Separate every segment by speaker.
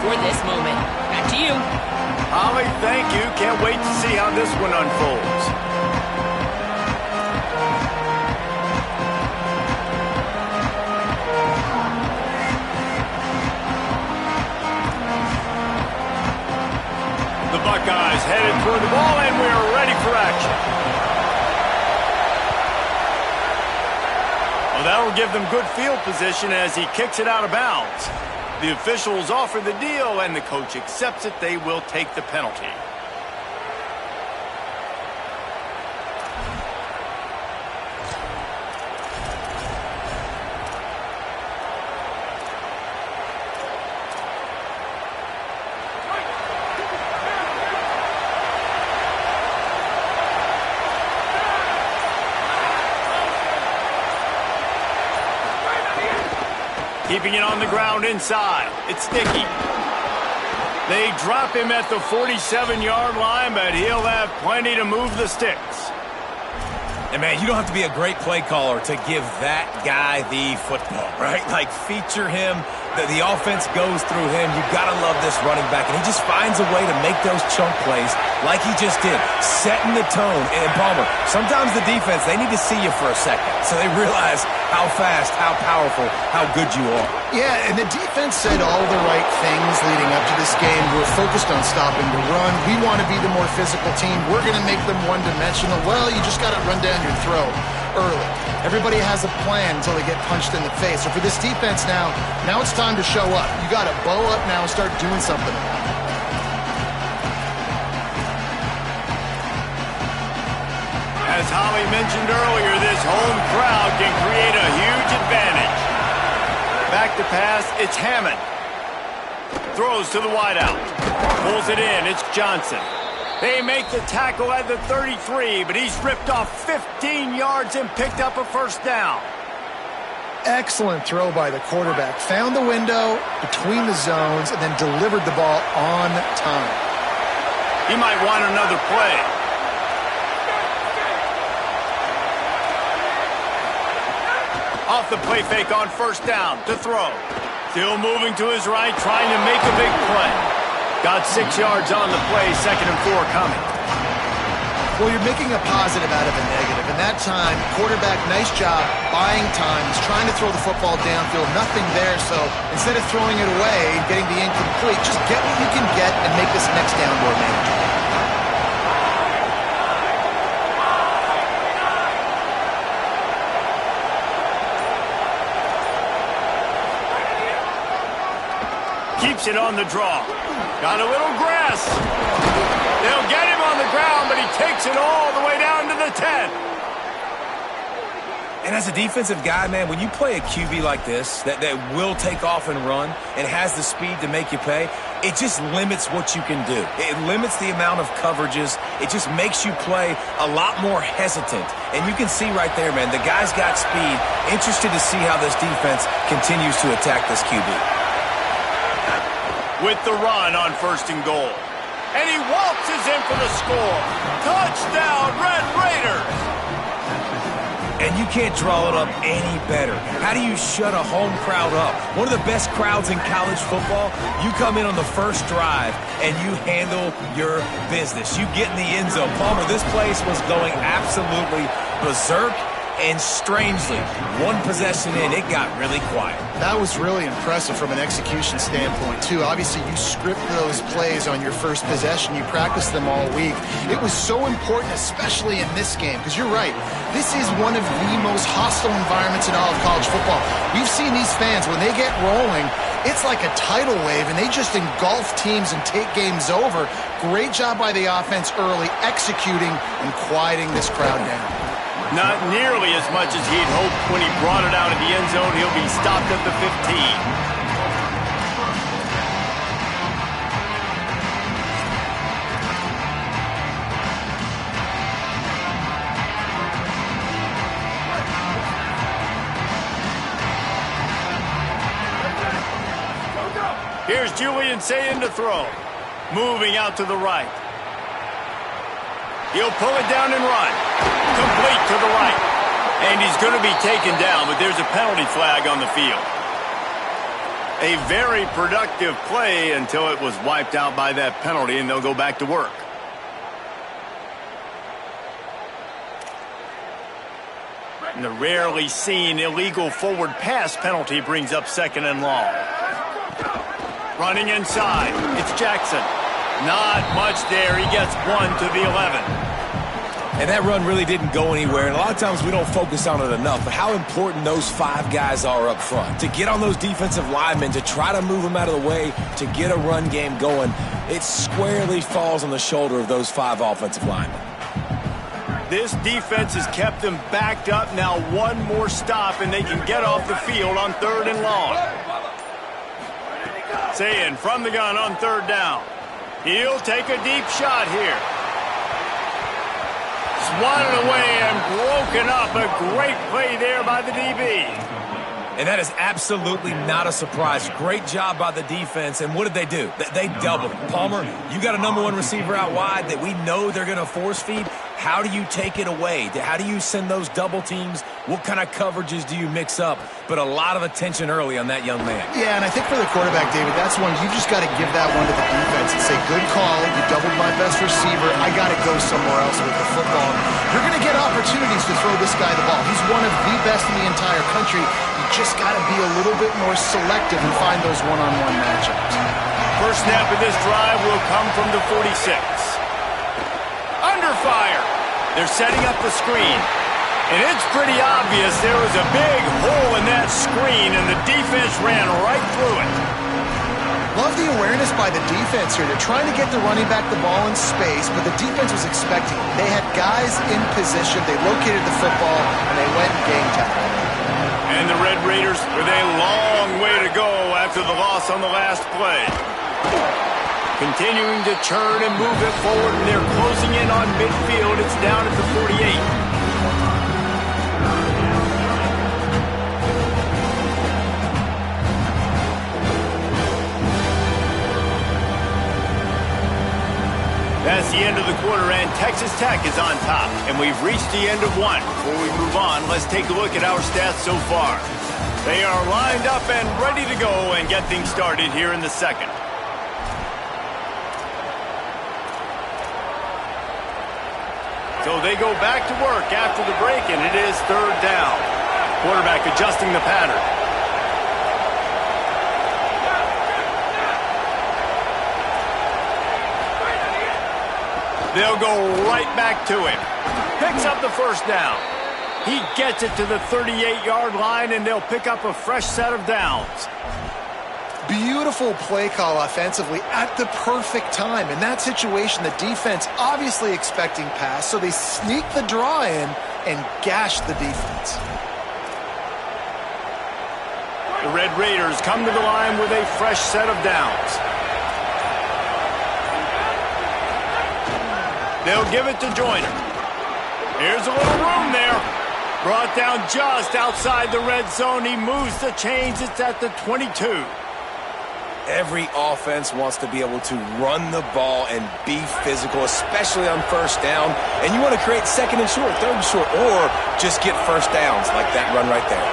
Speaker 1: for this moment. Back to you.
Speaker 2: Holly, thank you. Can't wait to see how this one unfolds. The Buckeyes headed toward the ball, and we're ready for action. Well, that'll give them good field position as he kicks it out of bounds. The officials offer the deal, and the coach accepts it. They will take the penalty. Keeping it on the ground inside. It's sticky. They drop him at the 47-yard line, but he'll have plenty to move the sticks.
Speaker 3: And, man, you don't have to be a great play caller to give that guy the football, right? Like, feature him. The offense goes through him. You've got to love this running back. And he just finds a way to make those chunk plays like he just did, setting the tone. And, Palmer, sometimes the defense, they need to see you for a second so they realize how fast, how powerful, how good you are.
Speaker 4: Yeah, and the defense said all the right things leading up to this game. We're focused on stopping the run. We want to be the more physical team. We're going to make them one-dimensional. Well, you just got to run down your throat early. Everybody has a plan until they get punched in the face. So for this defense now it's time to show up. You got to bow up now and start doing something.
Speaker 2: As Holly mentioned earlier, this home crowd can create a huge advantage. Back to pass, it's Hammond. Throws to the wideout. Pulls it in, it's Johnson. They make the tackle at the 33, but he's ripped off 15 yards and picked up a first down.
Speaker 4: Excellent throw by the quarterback. Found the window between the zones and then delivered the ball on time.
Speaker 2: He might want another play. Off the play fake on first down to throw. Still moving to his right, trying to make a big play. Got 6 yards on the play, 2nd and 4 coming.
Speaker 4: Well, you're making a positive out of a negative. And that time, quarterback, nice job, buying time. He's trying to throw the football downfield, nothing there. So instead of throwing it away and getting the incomplete, just get what you can get and make this next down more manageable.
Speaker 2: Keeps it on the draw. Got a little grass. They'll get him on the ground, but he takes it all the way down to the 10.
Speaker 3: And as a defensive guy, man, when you play a QB like this that will take off and run and has the speed to make you pay, it just limits what you can do. It limits the amount of coverages. It just makes you play a lot more hesitant. And you can see right there, man, the guy's got speed. Interested to see how this defense continues to attack this QB.
Speaker 2: With the run on 1st and goal. And he waltzes in for the score. Touchdown, Red Raiders!
Speaker 3: And you can't draw it up any better. How do you shut a home crowd up? One of the best crowds in college football. You come in on the first drive and you handle your business. You get in the end zone. Palmer, this place was going absolutely berserk. And strangely, one possession in, it got really quiet.
Speaker 4: That was really impressive from an execution standpoint, too. Obviously, you script those plays on your first possession. You practice them all week. It was so important, especially in this game, because you're right. This is one of the most hostile environments in all of college football. We've seen these fans, when they get rolling, it's like a tidal wave, and they just engulf teams and take games over. Great job by the offense early, executing and quieting this crowd down.
Speaker 2: Not nearly as much as he'd hoped when he brought it out of the end zone. He'll be stopped at the 15. Here's Julian Sayin to throw. Moving out to the right. He'll pull it down and run. Complete to the right. And he's going to be taken down, but there's a penalty flag on the field. A very productive play until it was wiped out by that penalty, and they'll go back to work. And the rarely seen illegal forward pass penalty brings up 2nd and long. Running inside, it's Jackson. Not much there. He gets 1 to the 11.
Speaker 3: And that run really didn't go anywhere, and a lot of times we don't focus on it enough, but how important those 5 guys are up front. To get on those defensive linemen, to try to move them out of the way, to get a run game going, it squarely falls on the shoulder of those 5 offensive linemen.
Speaker 2: This defense has kept them backed up. Now 1 more stop, and they can get off the field on 3rd and long. Saying from the gun on 3rd down. He'll take a deep shot here. Swatted away and broken up. A great play there by the DB.
Speaker 3: And that is absolutely not a surprise. Great job by the defense. And what did they do? They doubled. Palmer, you got a #1 receiver out wide that we know they're going to force feed. How do you take it away? How do you send those double teams? What kind of coverages do you mix up? But a lot of attention early on that young man.
Speaker 4: Yeah, and I think for the quarterback, David, that's one you just got to give that one to the defense and say, good call. You doubled my best receiver. I got to go somewhere else with the football. You're going to get opportunities to throw this guy the ball. He's one of the best in the entire country. You just got to be a little bit more selective and find those one-on-one matchups.
Speaker 2: First snap of this drive will come from the 46. Under fire. They're setting up the screen. And it's pretty obvious there was a big hole in that screen, and the defense ran right through it.
Speaker 4: Love the awareness by the defense here. They're trying to get the running back the ball in space, but the defense was expecting it. They had guys in position. They located the football, and they went and game tackled.
Speaker 2: And the Red Raiders with a long way to go after the loss on the last play. Continuing to churn and move it forward, and they're closing in on midfield. It's down at the 48. That's the end of the quarter, and Texas Tech is on top. And we've reached the end of 1. Before we move on, let's take a look at our stats so far. They are lined up and ready to go and get things started here in the 2nd. So they go back to work after the break, and it is 3rd down. Quarterback adjusting the pattern. They'll go right back to him. Picks up the 1st down. He gets it to the 38-yard line, and they'll pick up a fresh set of downs.
Speaker 4: Beautiful play call offensively at the perfect time. In that situation, the defense obviously expecting pass, so they sneak the draw in and gash the defense.
Speaker 2: The Red Raiders come to the line with a fresh set of downs. They'll give it to Joyner. Here's a little room there. Brought down just outside the red zone. He moves the chains. It's at the 22.
Speaker 3: Every offense wants to be able to run the ball and be physical, especially on 1st down. And you want to create 2nd and short, 3rd and short, or just get 1st downs like that run right there.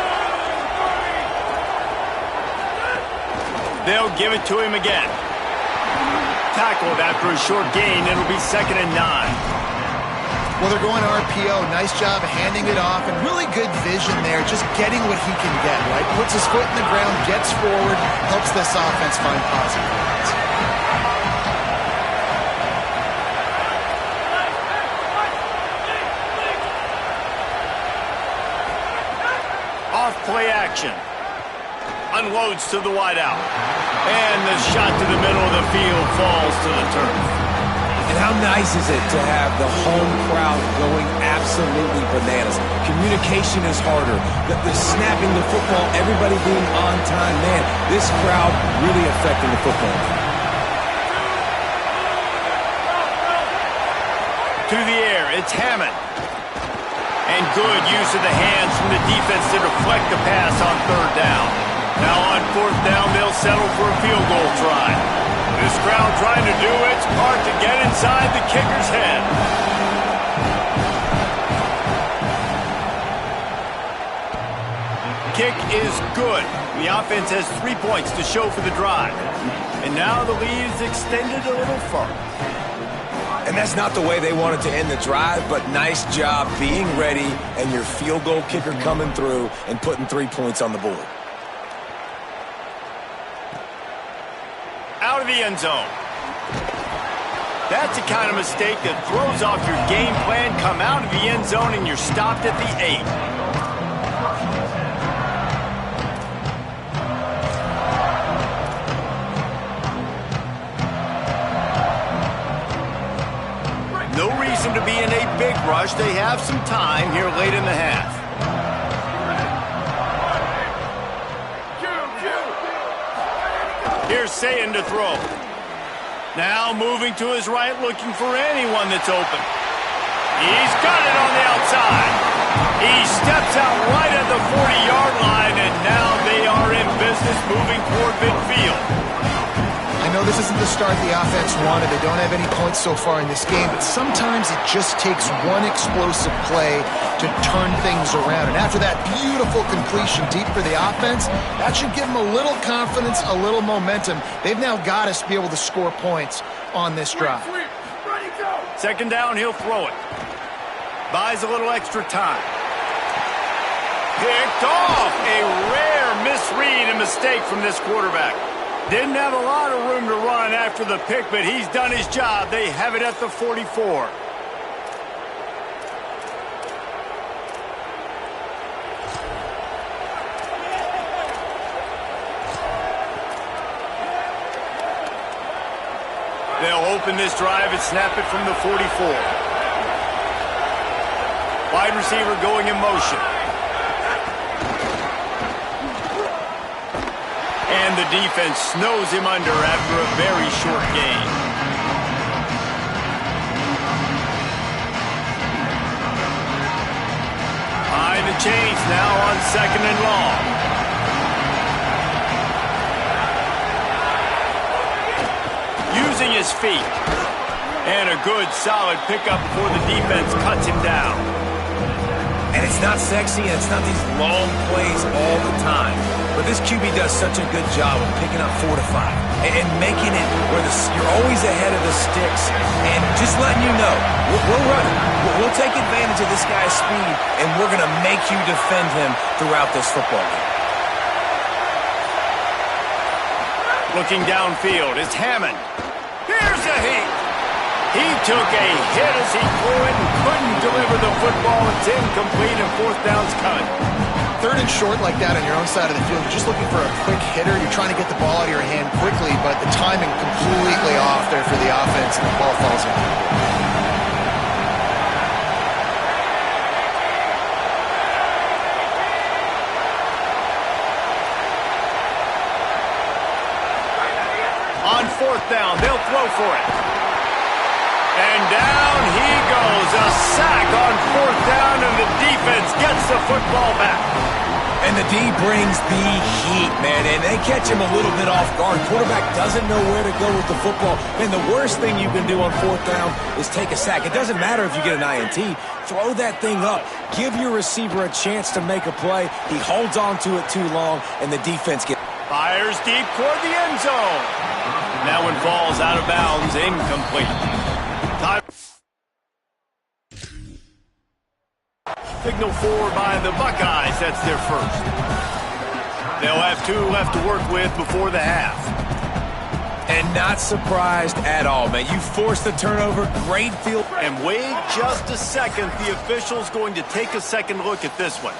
Speaker 2: They'll give it to him again. Tackled after a short gain. It'll be 2nd and 9.
Speaker 4: Well, they're going RPO. Nice job handing it off, and really good vision there, just getting what he can get, right? Puts his foot in the ground, gets forward, helps this offense find positive points.
Speaker 2: Off play action. Unloads to the wideout. And the shot to the middle of the field falls to the turf.
Speaker 3: And how nice is it to have the home crowd going absolutely bananas? Communication is harder. The snapping the football, everybody being on time. Man, this crowd really affecting the football.
Speaker 2: To the air, it's Hammond. And good use of the hands from the defense to deflect the pass on 3rd down. Now on 4th down, they'll settle for a field goal try. This crowd trying to do its part to get inside the kicker's head. Kick is good. The offense has 3 points to show for the drive. And now the lead is extended a little further.
Speaker 3: And that's not the way they wanted to end the drive, but nice job being ready and your field goal kicker coming through and putting 3 points on the board.
Speaker 2: Out of the end zone. That's the kind of mistake that throws off your game plan. Come out of the end zone and you're stopped at the 8. No reason to be in a big rush. They have some time here late in the half. Here's Sayin to throw. Now moving to his right, looking for anyone that's open. He's got it on the outside. He steps out right at the 40-yard line, and now they are in business moving toward midfield.
Speaker 4: I know this isn't the start the offense wanted. They don't have any points so far in this game, but sometimes it just takes one explosive play to turn things around. And after that beautiful completion deep for the offense, that should give them a little confidence, a little momentum. They've now got to be able to score points on this drive.
Speaker 2: Second down, he'll throw it. Buys a little extra time. Picked off. A rare misread and mistake from this quarterback. Didn't have a lot of room to run after the pick, but he's done his job. They have it at the 44. They'll open this drive and snap it from the 44. Wide receiver going in motion. And the defense snows him under after a very short gain. Behind the chains now on 2nd and long. Using his feet. And a good solid pickup before the defense cuts him down.
Speaker 3: And it's not sexy, and it's not these long plays all the time. But this QB does such a good job of picking up 4 to 5 and making it where you're always ahead of the sticks and just letting you know, we're running. We'll take advantage of this guy's speed, and we're going to make you defend him throughout this football game.
Speaker 2: Looking downfield, it's Hammond. Here's a heat. He took a hit as he threw it and couldn't deliver the football. It's incomplete and 4th down's cut.
Speaker 4: 3rd and short like that on your own side of the field, you're just looking for a quick hitter. You're trying to get the ball out of your hand quickly, but the timing completely off there for the offense, and the ball falls in.
Speaker 2: On 4th down, they'll throw for it. And down he goes. A sack on 4th down, and the defense gets the football back.
Speaker 3: And the D brings the heat, man, and they catch him a little bit off guard. Quarterback doesn't know where to go with the football. And the worst thing you can do on 4th down is take a sack. It doesn't matter if you get an INT. Throw that thing up. Give your receiver a chance to make a play. He holds on to it too long, and the defense gets...
Speaker 2: Fires deep toward the end zone. That one falls out of bounds, incomplete. Signal forward by the Buckeyes. That's their first. They'll have 2 left to work with before the half.
Speaker 3: And not surprised at all, man. You forced the turnover. Great field.
Speaker 2: And wait just a second. The official's going to take a second look at this one.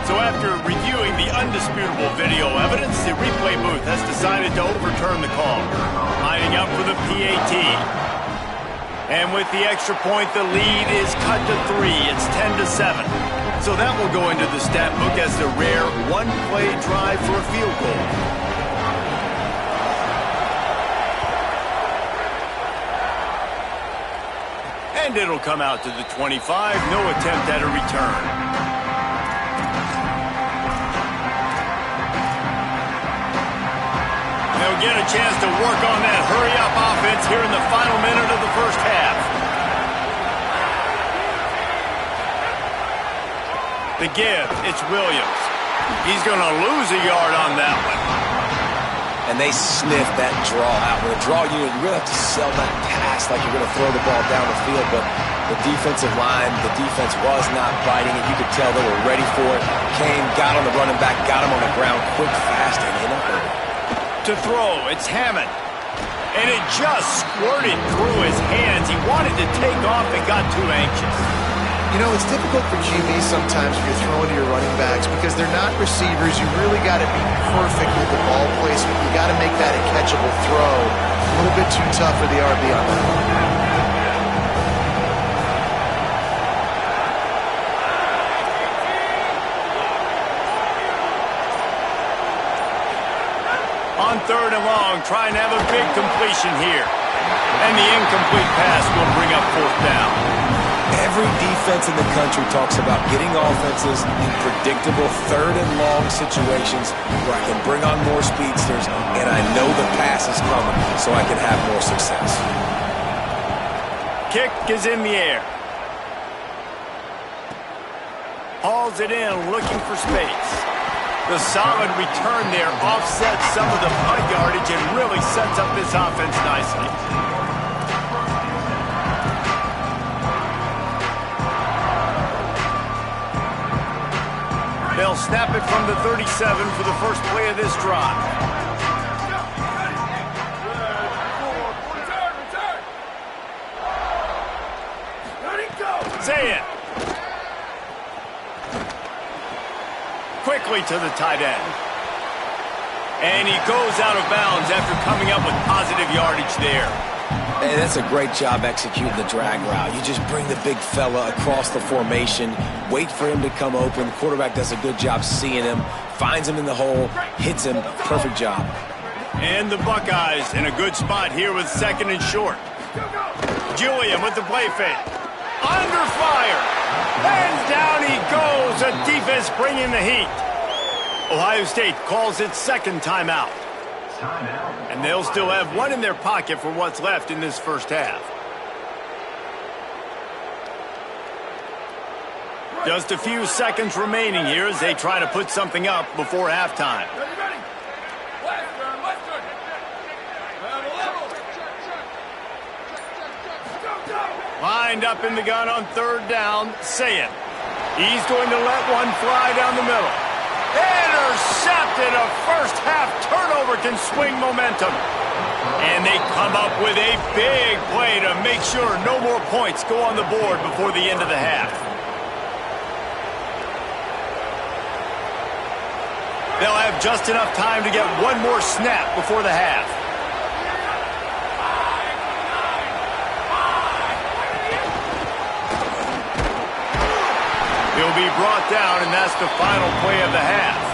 Speaker 2: So after reviewing the undisputable video evidence, the replay booth has decided to overturn the call. Lining up for the PAT. And with the extra point, the lead is cut to 3. It's 10-7. So that will go into the stat book as the rare one-play drive for a field goal. And it'll come out to the 25. No attempt at a return. They'll get a chance to work on that hurry-up offense here in the final minute of the first half. The give, it's Williams. He's going to lose a yard on that one.
Speaker 3: And they sniff that draw out. With a draw unit, you really have to sell that pass like you're going to throw the ball down the field. But the defensive line, the defense was not biting it. You could tell they were ready for it. Came, got on the running back, got him on the ground quick, fast, and in a hurry.
Speaker 2: To throw, it's Hammond. And it just squirted through his hands. He wanted to take off and got too anxious.
Speaker 4: You know, it's difficult for QBs sometimes if you're throwing to your running backs because they're not receivers. You really got to be perfect with the ball placement. You got to make that a catchable throw. A little bit too tough for the RB on that one.
Speaker 2: On 3rd and long, try and have a big completion here. And the incomplete pass will bring up 4th down.
Speaker 3: Every defense in the country talks about getting offenses in predictable 3rd and long situations where I can bring on more speedsters and I know the pass is coming so I can have more success.
Speaker 2: Kick is in the air. Hauls it in, looking for space. The solid return there offsets some of the punt yardage and really sets up this offense nicely. They'll snap it from the 37 for the first play of this drive. Say it. Quickly to the tight end. And he goes out of bounds after coming up with positive yardage there.
Speaker 3: Hey, that's a great job executing the drag route. You just bring the big fella across the formation, wait for him to come open. The quarterback does a good job seeing him, finds him in the hole, hits him. Perfect job.
Speaker 2: And the Buckeyes in a good spot here with 2nd and short. Julian with the play fake. Under fire. And down he goes. A defense bringing the heat. Ohio State calls its 2nd timeout. And they'll still have one in their pocket for what's left in this first half. Just a few seconds remaining here as they try to put something up before halftime. Lined up in the gun on 3rd down, Sayin. He's going to let one fly down the middle. Intercepted. A first half turnover can swing momentum. And they come up with a big play to make sure no more points go on the board before the end of the half. They'll have just enough time to get one more snap before the half. He'll be brought down, and that's the final play of the half.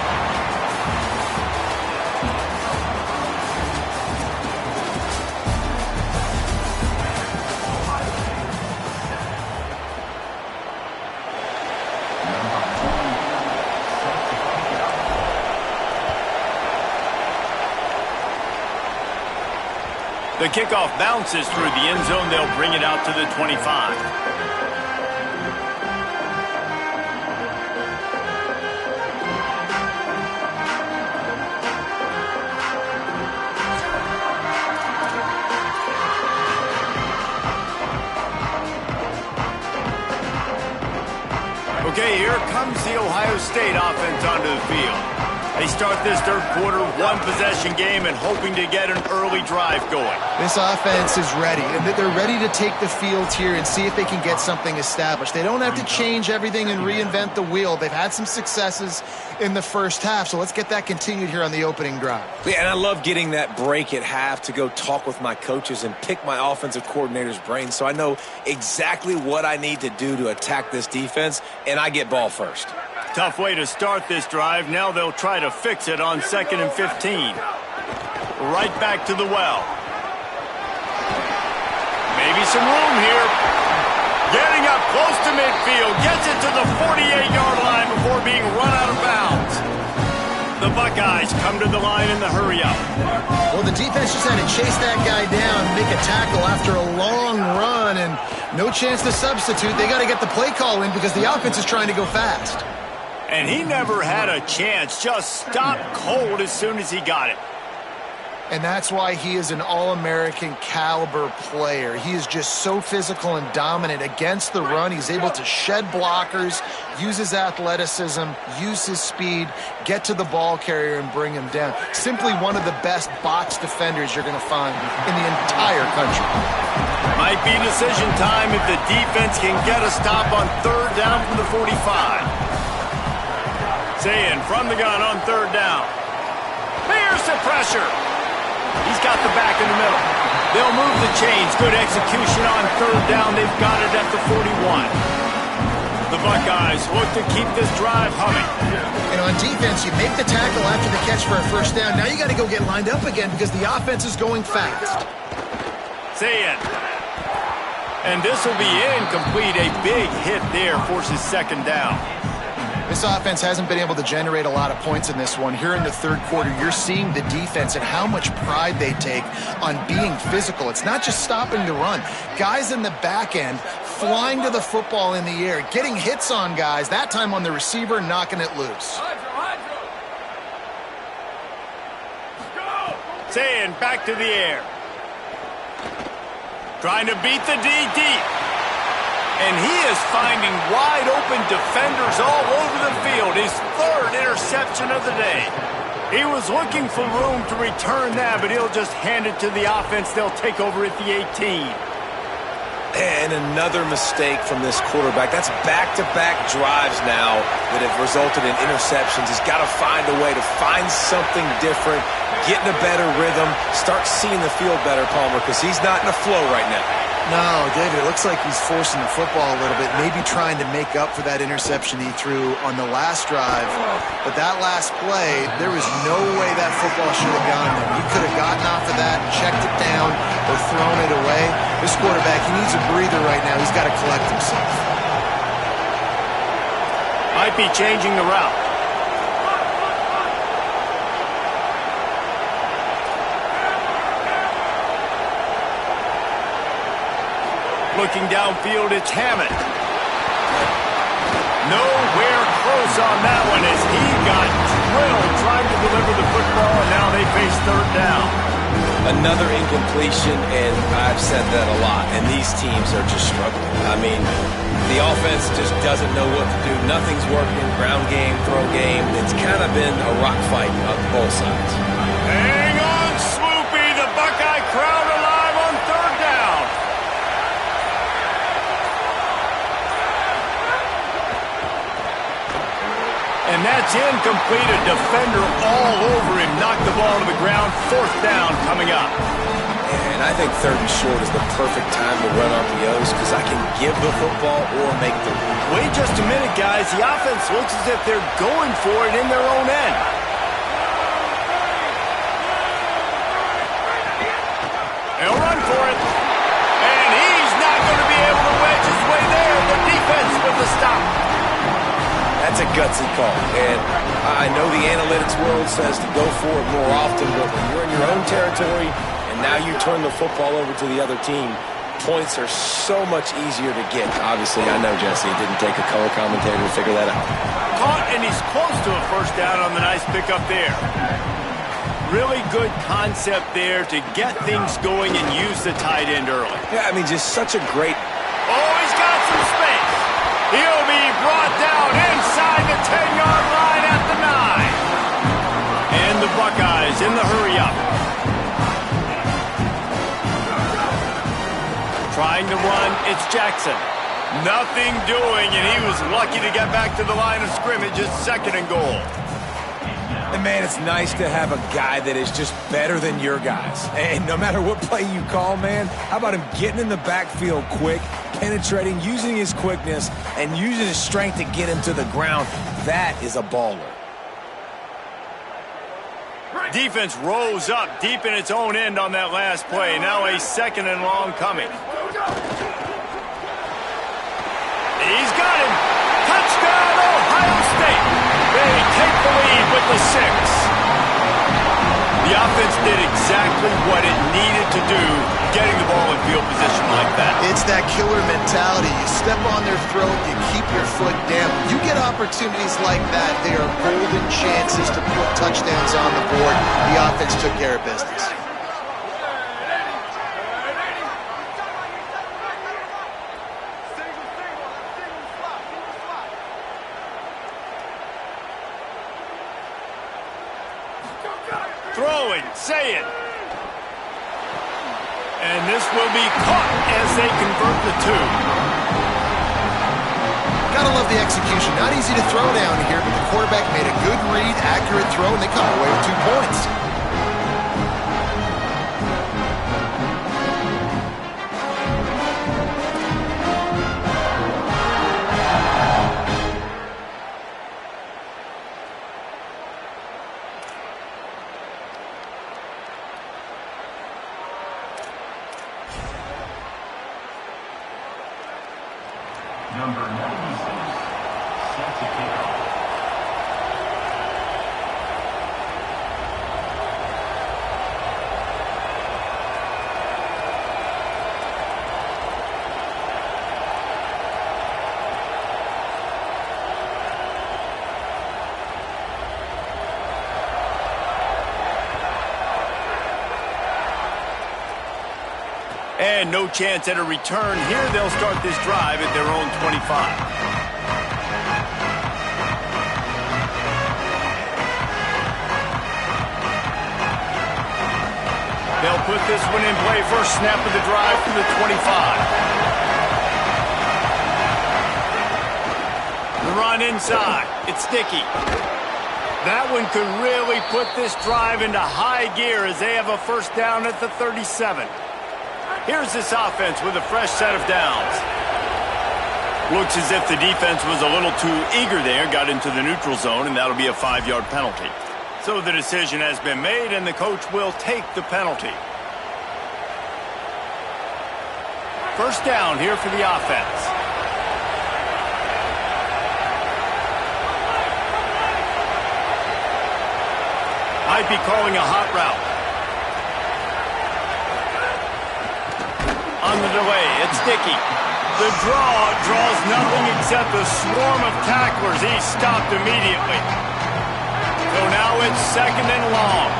Speaker 2: The kickoff bounces through the end zone. They'll bring it out to the 25. Okay, here comes the Ohio State offense onto the field. They start this 3rd quarter, 1-possession game and hoping to get an early drive going.
Speaker 4: This offense is ready, and they're ready to take the field here and see if they can get something established. They don't have to change everything and reinvent the wheel. They've had some successes in the first half, so let's get that continued here on the opening drive.
Speaker 3: Yeah, and I love getting that break at half to go talk with my coaches and pick my offensive coordinator's brain so I know exactly what I need to do to attack this defense, and I get ball first.
Speaker 2: Tough way to start this drive. Now they'll try to fix it on 2nd and 15. Right back to the well. Maybe some room here. Getting up close to midfield. Gets it to the 48-yard line before being run out of bounds. The Buckeyes come to the line in the hurry-up.
Speaker 4: Well, the defense just had to chase that guy down, make a tackle after a long run, and no chance to substitute. They got to get the play call in because the offense is trying to go fast.
Speaker 2: And he never had a chance. Just stopped cold as soon as he got it.
Speaker 4: And that's why he is an All-American caliber player. He is just so physical and dominant against the run. He's able to shed blockers, use his athleticism, use his speed, get to the ball carrier and bring him down. Simply one of the best box defenders you're going to find in the entire country.
Speaker 2: Might be decision time if the defense can get a stop on third down from the 45. Saying from the gun on third down. Here's the pressure. He's got the back in the middle. They'll move the chains. Good execution on third down. They've got it at the 41. The Buckeyes look to keep this drive humming.
Speaker 4: And on defense, you make the tackle after the catch for a first down. Now you got to go get lined up again because the offense is going fast.
Speaker 2: Saying. And this will be incomplete. A big hit there forces second down.
Speaker 4: This offense hasn't been able to generate a lot of points in this one. Here in the third quarter, you're seeing the defense and how much pride they take on being physical. It's not just stopping the run. Guys in the back end flying to the football in the air, getting hits on guys, that time on the receiver, knocking it loose.
Speaker 2: Saying back to the air. Trying to beat the D deep. And he is finding wide-open defenders all over the field. His third interception of the day. He was looking for room to return that, but he'll just hand it to the offense. They'll take over at the 18.
Speaker 3: And another mistake from this quarterback. That's back-to-back drives now that have resulted in interceptions. He's got to find a way to find something different, get in a better rhythm, start seeing the field better, Palmer, because he's not in a flow right now.
Speaker 4: No, David, it looks like he's forcing the football a little bit, maybe trying to make up for that interception he threw on the last drive. But that last play, there was no way that football should have gone there. He could have gotten off of that, checked it down, or thrown it away. This quarterback, he needs a breather right now. He's got to collect himself.
Speaker 2: Might be changing the route. Looking downfield, it's Hammond. Nowhere close on that one as he got drilled trying to deliver the football, and now they face third down.
Speaker 3: Another incompletion, and I've said that a lot, and these teams are just struggling. I mean, the offense just doesn't know what to do. Nothing's working. Ground game, throw game. It's kind of been a rock fight on both sides.
Speaker 2: Hang on, Swoopy. The Buckeye crowd alive on third down. And that's incomplete. A defender all over him. Knocked the ball to the ground. Fourth down coming up.
Speaker 3: And I think third and short is the perfect time to run RPOs because I can give the football or make the read.
Speaker 2: Wait just a minute, guys. The offense looks as if they're going for it in their own end. They'll run for it. And he's not going to be able to wedge his way there. The defense with the stop.
Speaker 3: That's a gutsy call, and I know the analytics world says to go for it more often, but when you're in your own territory and now you turn the football over to the other team, points are so much easier to get. Obviously, I know, Jesse, it didn't take a color commentator to figure that out.
Speaker 2: Caught, and he's close to a first down on the nice pickup there. Really good concept there to get things going and use the tight end early.
Speaker 3: Yeah, I mean, just such a great...
Speaker 2: Oh, he's got some space. He'll be brought down inside the 10-yard line at the 9. And the Buckeyes in the hurry-up. Trying to run, it's Jackson. Nothing doing, and he was lucky to get back to the line of scrimmage. It's second and goal.
Speaker 3: And, man, it's nice to have a guy that is just better than your guys. And no matter what play you call, man, how about him getting in the backfield quick, penetrating, using his quickness, and using his strength to get him to the ground? That is a baller.
Speaker 2: Defense rose up deep in its own end on that last play. Now a second and long coming. He's got him. Touchdown, Ohio State. They take the lead with the 6. The The offense did exactly what it needed to do, getting the ball in field position like that.
Speaker 4: It's that killer mentality. You step on their throat, you keep your foot down. You get opportunities like that, they are golden chances to put touchdowns on the board. The offense took care of business.
Speaker 2: Throwing, say it. And this will be caught as they convert the two.
Speaker 4: Gotta love the execution. Not easy to throw down here, but the quarterback made a good read, accurate throw, and they come away with 2 points.
Speaker 5: Number 96, set to kick off.
Speaker 2: And no chance at a return here. They'll start this drive at their own 25. They'll put this one in play. First snap of the drive from the 25. The run inside. It's sticky. That one could really put this drive into high gear as they have a first down at the 37. Here's this offense with a fresh set of downs. Looks as if the defense was a little too eager there, got into the neutral zone, and that'll be a 5-yard penalty. So the decision has been made, and the coach will take the penalty. First down here for the offense. Might be calling a hot route. On the delay, it's sticky. The draw draws nothing except a swarm of tacklers. He's stopped immediately. So now it's second and long.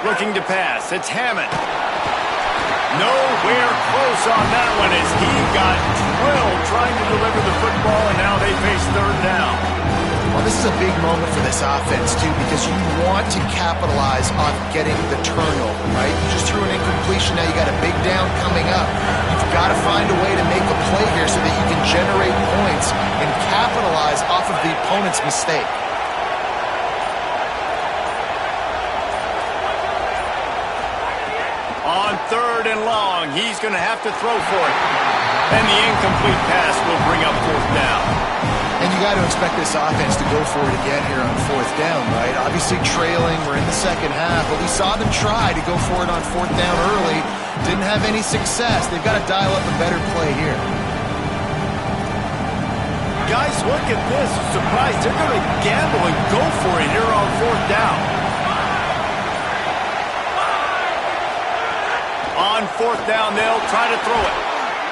Speaker 2: Looking to pass, it's Hammond. Nowhere close on that one as he got drilled trying to deliver the football, and now they face third down.
Speaker 4: Well, this is a big moment for this offense, too, because you want to capitalize on getting the turnover, right? You just threw an incompletion. Now you got a big down coming up. You've got to find a way to make a play here so that you can generate points and capitalize off of the opponent's mistake.
Speaker 2: On third and long, he's going to have to throw for it. And the incomplete pass will bring up fourth down.
Speaker 4: And you got to expect this offense to go for it again here on fourth down, right? Obviously trailing, we're in the second half, but we saw them try to go for it on fourth down early. Didn't have any success. They've got to dial up a better play here.
Speaker 2: Guys, look at this. Surprised. They're going to gamble and go for it here on fourth down. On fourth down, they'll try to throw it.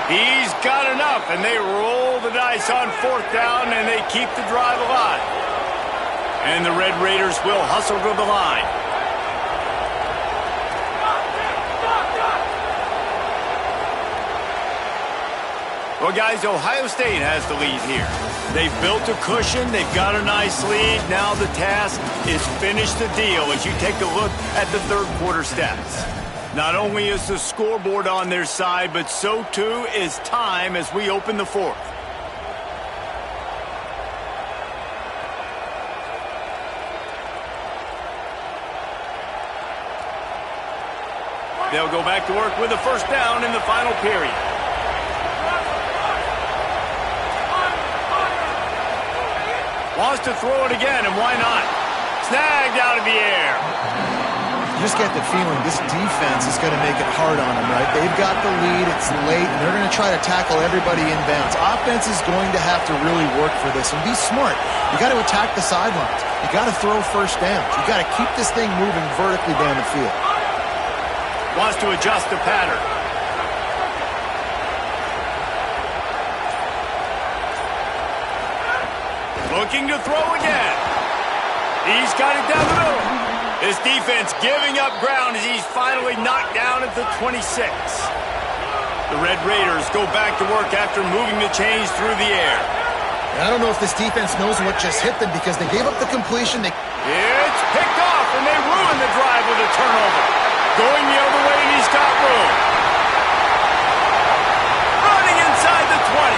Speaker 2: He's got enough, and they roll the dice on fourth down, and they keep the drive alive. And the Red Raiders will hustle to the line. Well, guys, Ohio State has the lead here. They've built a cushion. They've got a nice lead. Now the task is finish the deal as you take a look at the third quarter stats. Not only is the scoreboard on their side, but so too is time as we open the fourth. They'll go back to work with a first down in the final period. Wants to throw it again, and why not? Snagged out of the air.
Speaker 4: You just get the feeling this defense is going to make it hard on them, right? They've got the lead, it's late, and they're going to try to tackle everybody inbounds. Offense is going to have to really work for this and be smart. You got to attack the sidelines. You got to throw first downs. You got to keep this thing moving vertically down the field.
Speaker 2: Wants to adjust the pattern. Looking to throw again. He's got it down the middle. This defense giving up ground as he's finally knocked down at the 26. The Red Raiders go back to work after moving the chains through the air.
Speaker 4: I don't know if this defense knows what just hit them because they gave up the completion.
Speaker 2: It's picked off, and they ruin the drive with a turnover. Going the other way, and he's got room. Running inside the 20.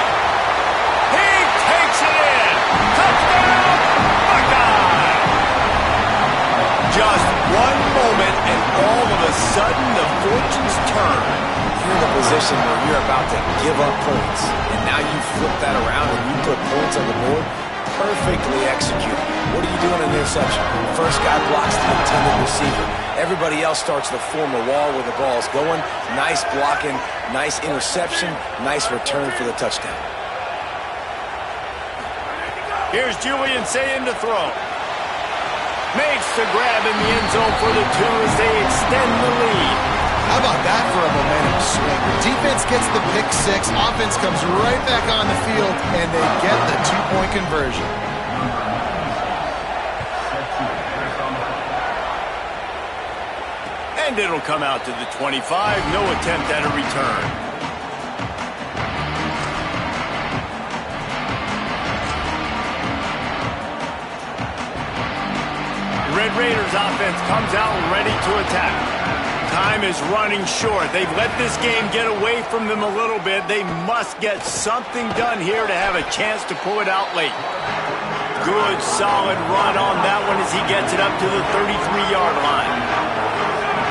Speaker 2: He takes it in. Touchdown, Buckeye! Just one moment, and all of a sudden, the fortunes turn.
Speaker 3: You're in a position where you're about to give up points, and now you flip that around and you put points on the board. Perfectly executed. What do you do on an interception? First guy blocks the intended receiver. Everybody else starts to form a wall where the ball's going. Nice blocking, nice interception, nice return for the touchdown.
Speaker 2: Here's Julian saying to throw. Makes the grab in the end zone for the 2 as they extend the lead.
Speaker 4: How about that for a momentum swing? Defense gets the pick six, offense comes right back on the field, and they get the 2-point conversion.
Speaker 2: And it'll come out to the 25, no attempt at a return. The Red Raiders offense comes out ready to attack. Time is running short. They've let this game get away from them a little bit. They must get something done here to have a chance to pull it out late. Good, solid run on that one as he gets it up to the 33-yard line.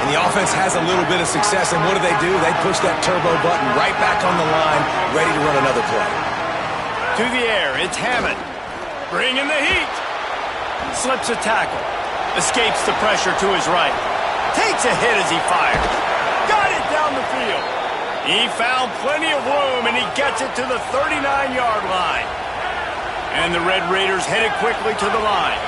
Speaker 3: And the offense has a little bit of success, and what do? They push that turbo button right back on the line, ready to run another play.
Speaker 2: To the air, it's Hammond. Bringing the heat. Slips a tackle. Escapes the pressure to his right. Takes a hit as he fires. Got it down the field. He found plenty of room, and he gets it to the 39-yard line. And the Red Raiders headed quickly to the line.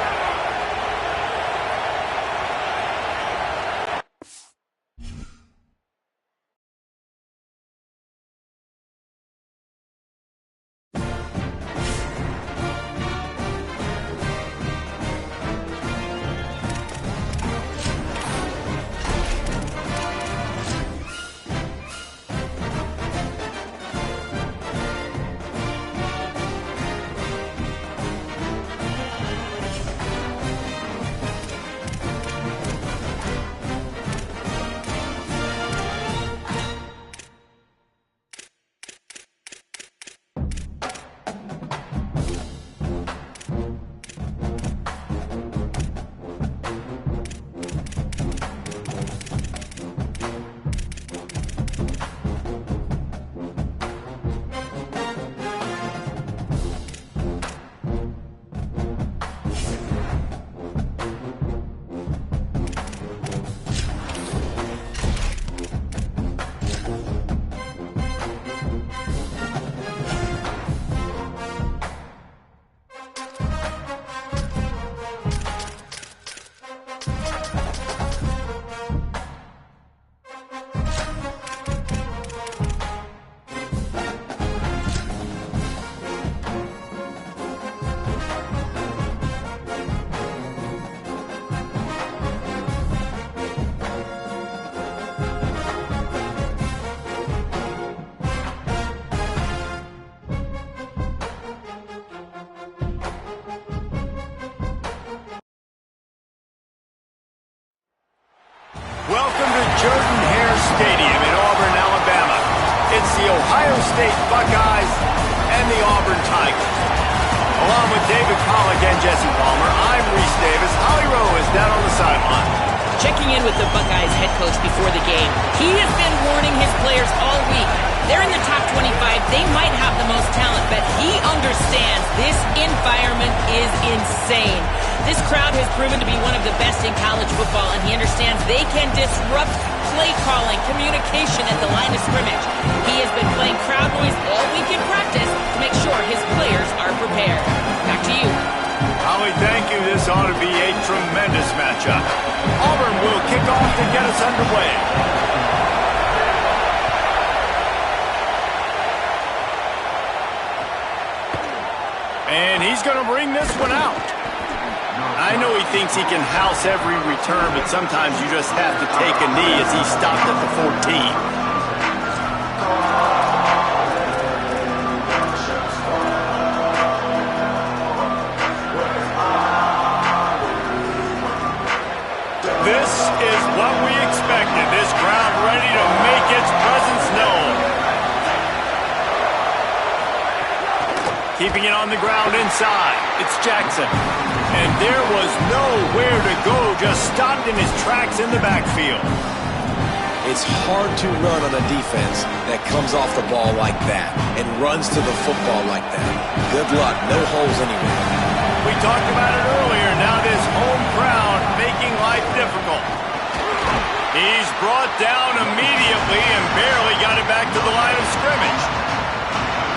Speaker 2: Stadium in Auburn, Alabama. It's the Ohio State Buckeyes and the Auburn Tigers. Along with David Pollack and Jesse Palmer, I'm Reese Davis. Holly Rowe is down on the sideline.
Speaker 1: Checking in with the Buckeyes head coach before the game, he has been warning his players all week. They're in the top 25. They might have the most talent, but he understands this environment is insane. This crowd has proven to be one of the best in college football, and he understands they can disrupt play calling, communication at the line of scrimmage. He has been playing crowd noise all week in practice to make sure his players are prepared. Back to you.
Speaker 2: Holly, thank you. This ought to be a tremendous matchup. Auburn will kick off to get us underway. And he's going to bring this one out. I know he thinks he can house every return, but sometimes you just have to take a knee as he stopped at the 14. This is what we expected. This crowd ready to make its presence known. Keeping it on the ground inside. It's Jackson. And there was nowhere to go. Just stopped in his tracks in the backfield.
Speaker 3: It's hard to run on a defense that comes off the ball like that and runs to the football like that. Good luck. No holes anywhere.
Speaker 2: We talked about it earlier. Now this home crowd making life difficult. He's brought down immediately and barely got it back to the line of scrimmage.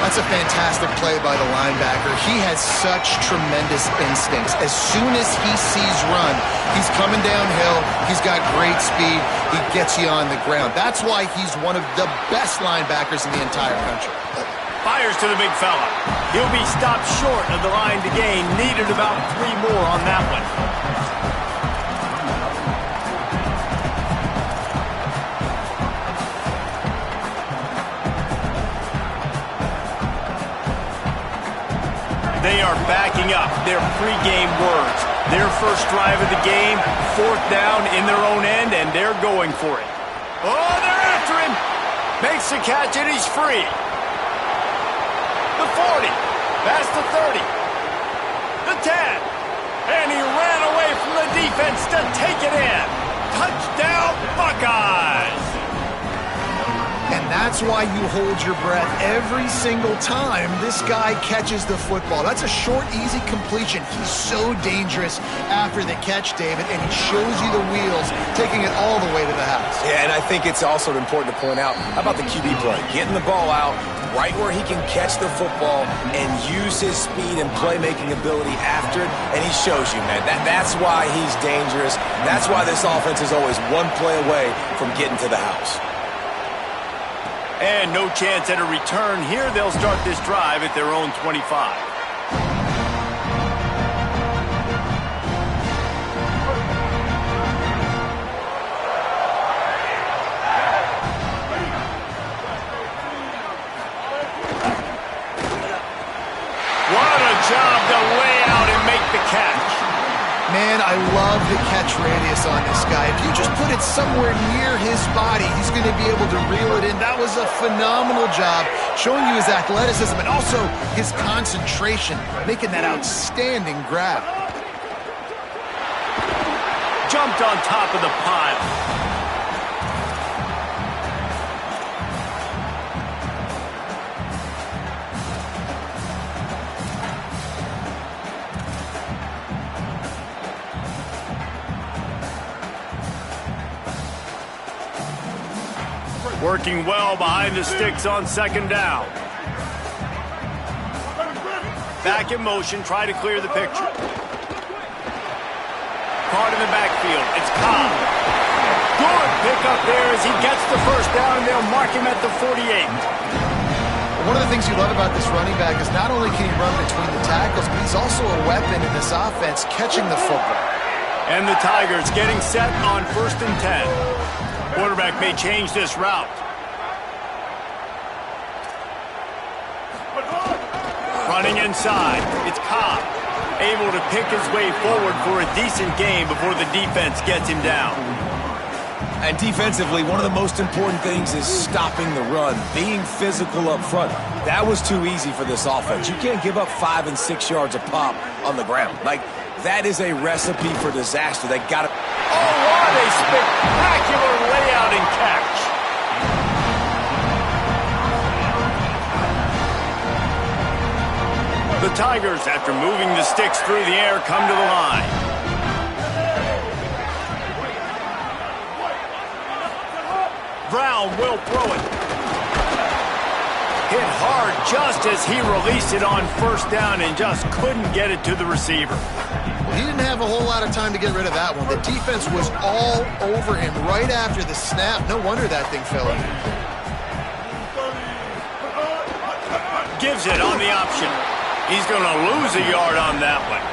Speaker 4: That's a fantastic play by the linebacker. He has such tremendous instincts. As soon as he sees run, he's coming downhill. He's got great speed. He gets you on the ground. That's why he's one of the best linebackers in the entire country.
Speaker 2: Fires to the big fella. He'll be stopped short of the line to gain. Needed about 3 more on that one. They are backing up their pregame words. Their first drive of the game, 4th down in their own end, and they're going for it. Oh, they're after him. Makes the catch, and he's free. The 40, past the 30, the 10, and he ran away from the defense to take it in. Touchdown, Buckeyes!
Speaker 4: And that's why you hold your breath every single time this guy catches the football. That's a short, easy completion. He's so dangerous after the catch, David, and he shows you the wheels, taking it all the way to the house.
Speaker 3: Yeah, and I think it's also important to point out, how about the QB play? Getting the ball out right where he can catch the football and use his speed and playmaking ability after it, and he shows you, man. That's why he's dangerous. That's why this offense is always one play away from getting to the house.
Speaker 2: And no chance at a return here. They'll start this drive at their own 25. What a job to lay out and make the catch.
Speaker 4: Man, I love the catch radius on this guy. If you just put it somewhere near his body, he's going to be able to reel it in. That was a phenomenal job, showing you his athleticism and also his concentration, making that outstanding grab.
Speaker 2: Jumped on top of the pile. Working well behind the sticks on 2nd down. Back in motion, try to clear the picture. Caught in the backfield, it's Cobb. Good pickup there as he gets the 1st down, and they'll mark him at the 48.
Speaker 4: One of the things you love about this running back is not only can he run between the tackles, but he's also a weapon in this offense, catching the football.
Speaker 2: And the Tigers getting set on 1st and 10. Quarterback may change this route. Running inside, it's Cobb. Able to pick his way forward for a decent game before the defense gets him down.
Speaker 3: And defensively, one of the most important things is stopping the run, being physical up front. That was too easy for this offense. You can't give up 5 and 6 yards a pop on the ground. Like, that is a recipe for disaster. They got to...
Speaker 2: Oh, what a spectacular layout and catch. The Tigers, after moving the sticks through the air, come to the line. Brown will throw it. Hit hard just as he released it on first down and just couldn't get it to the receiver.
Speaker 4: Well, he didn't have a whole lot of time to get rid of that one. The defense was all over him right after the snap. No wonder that thing fell in.
Speaker 2: Gives it on the option. He's going to lose a yard on that one.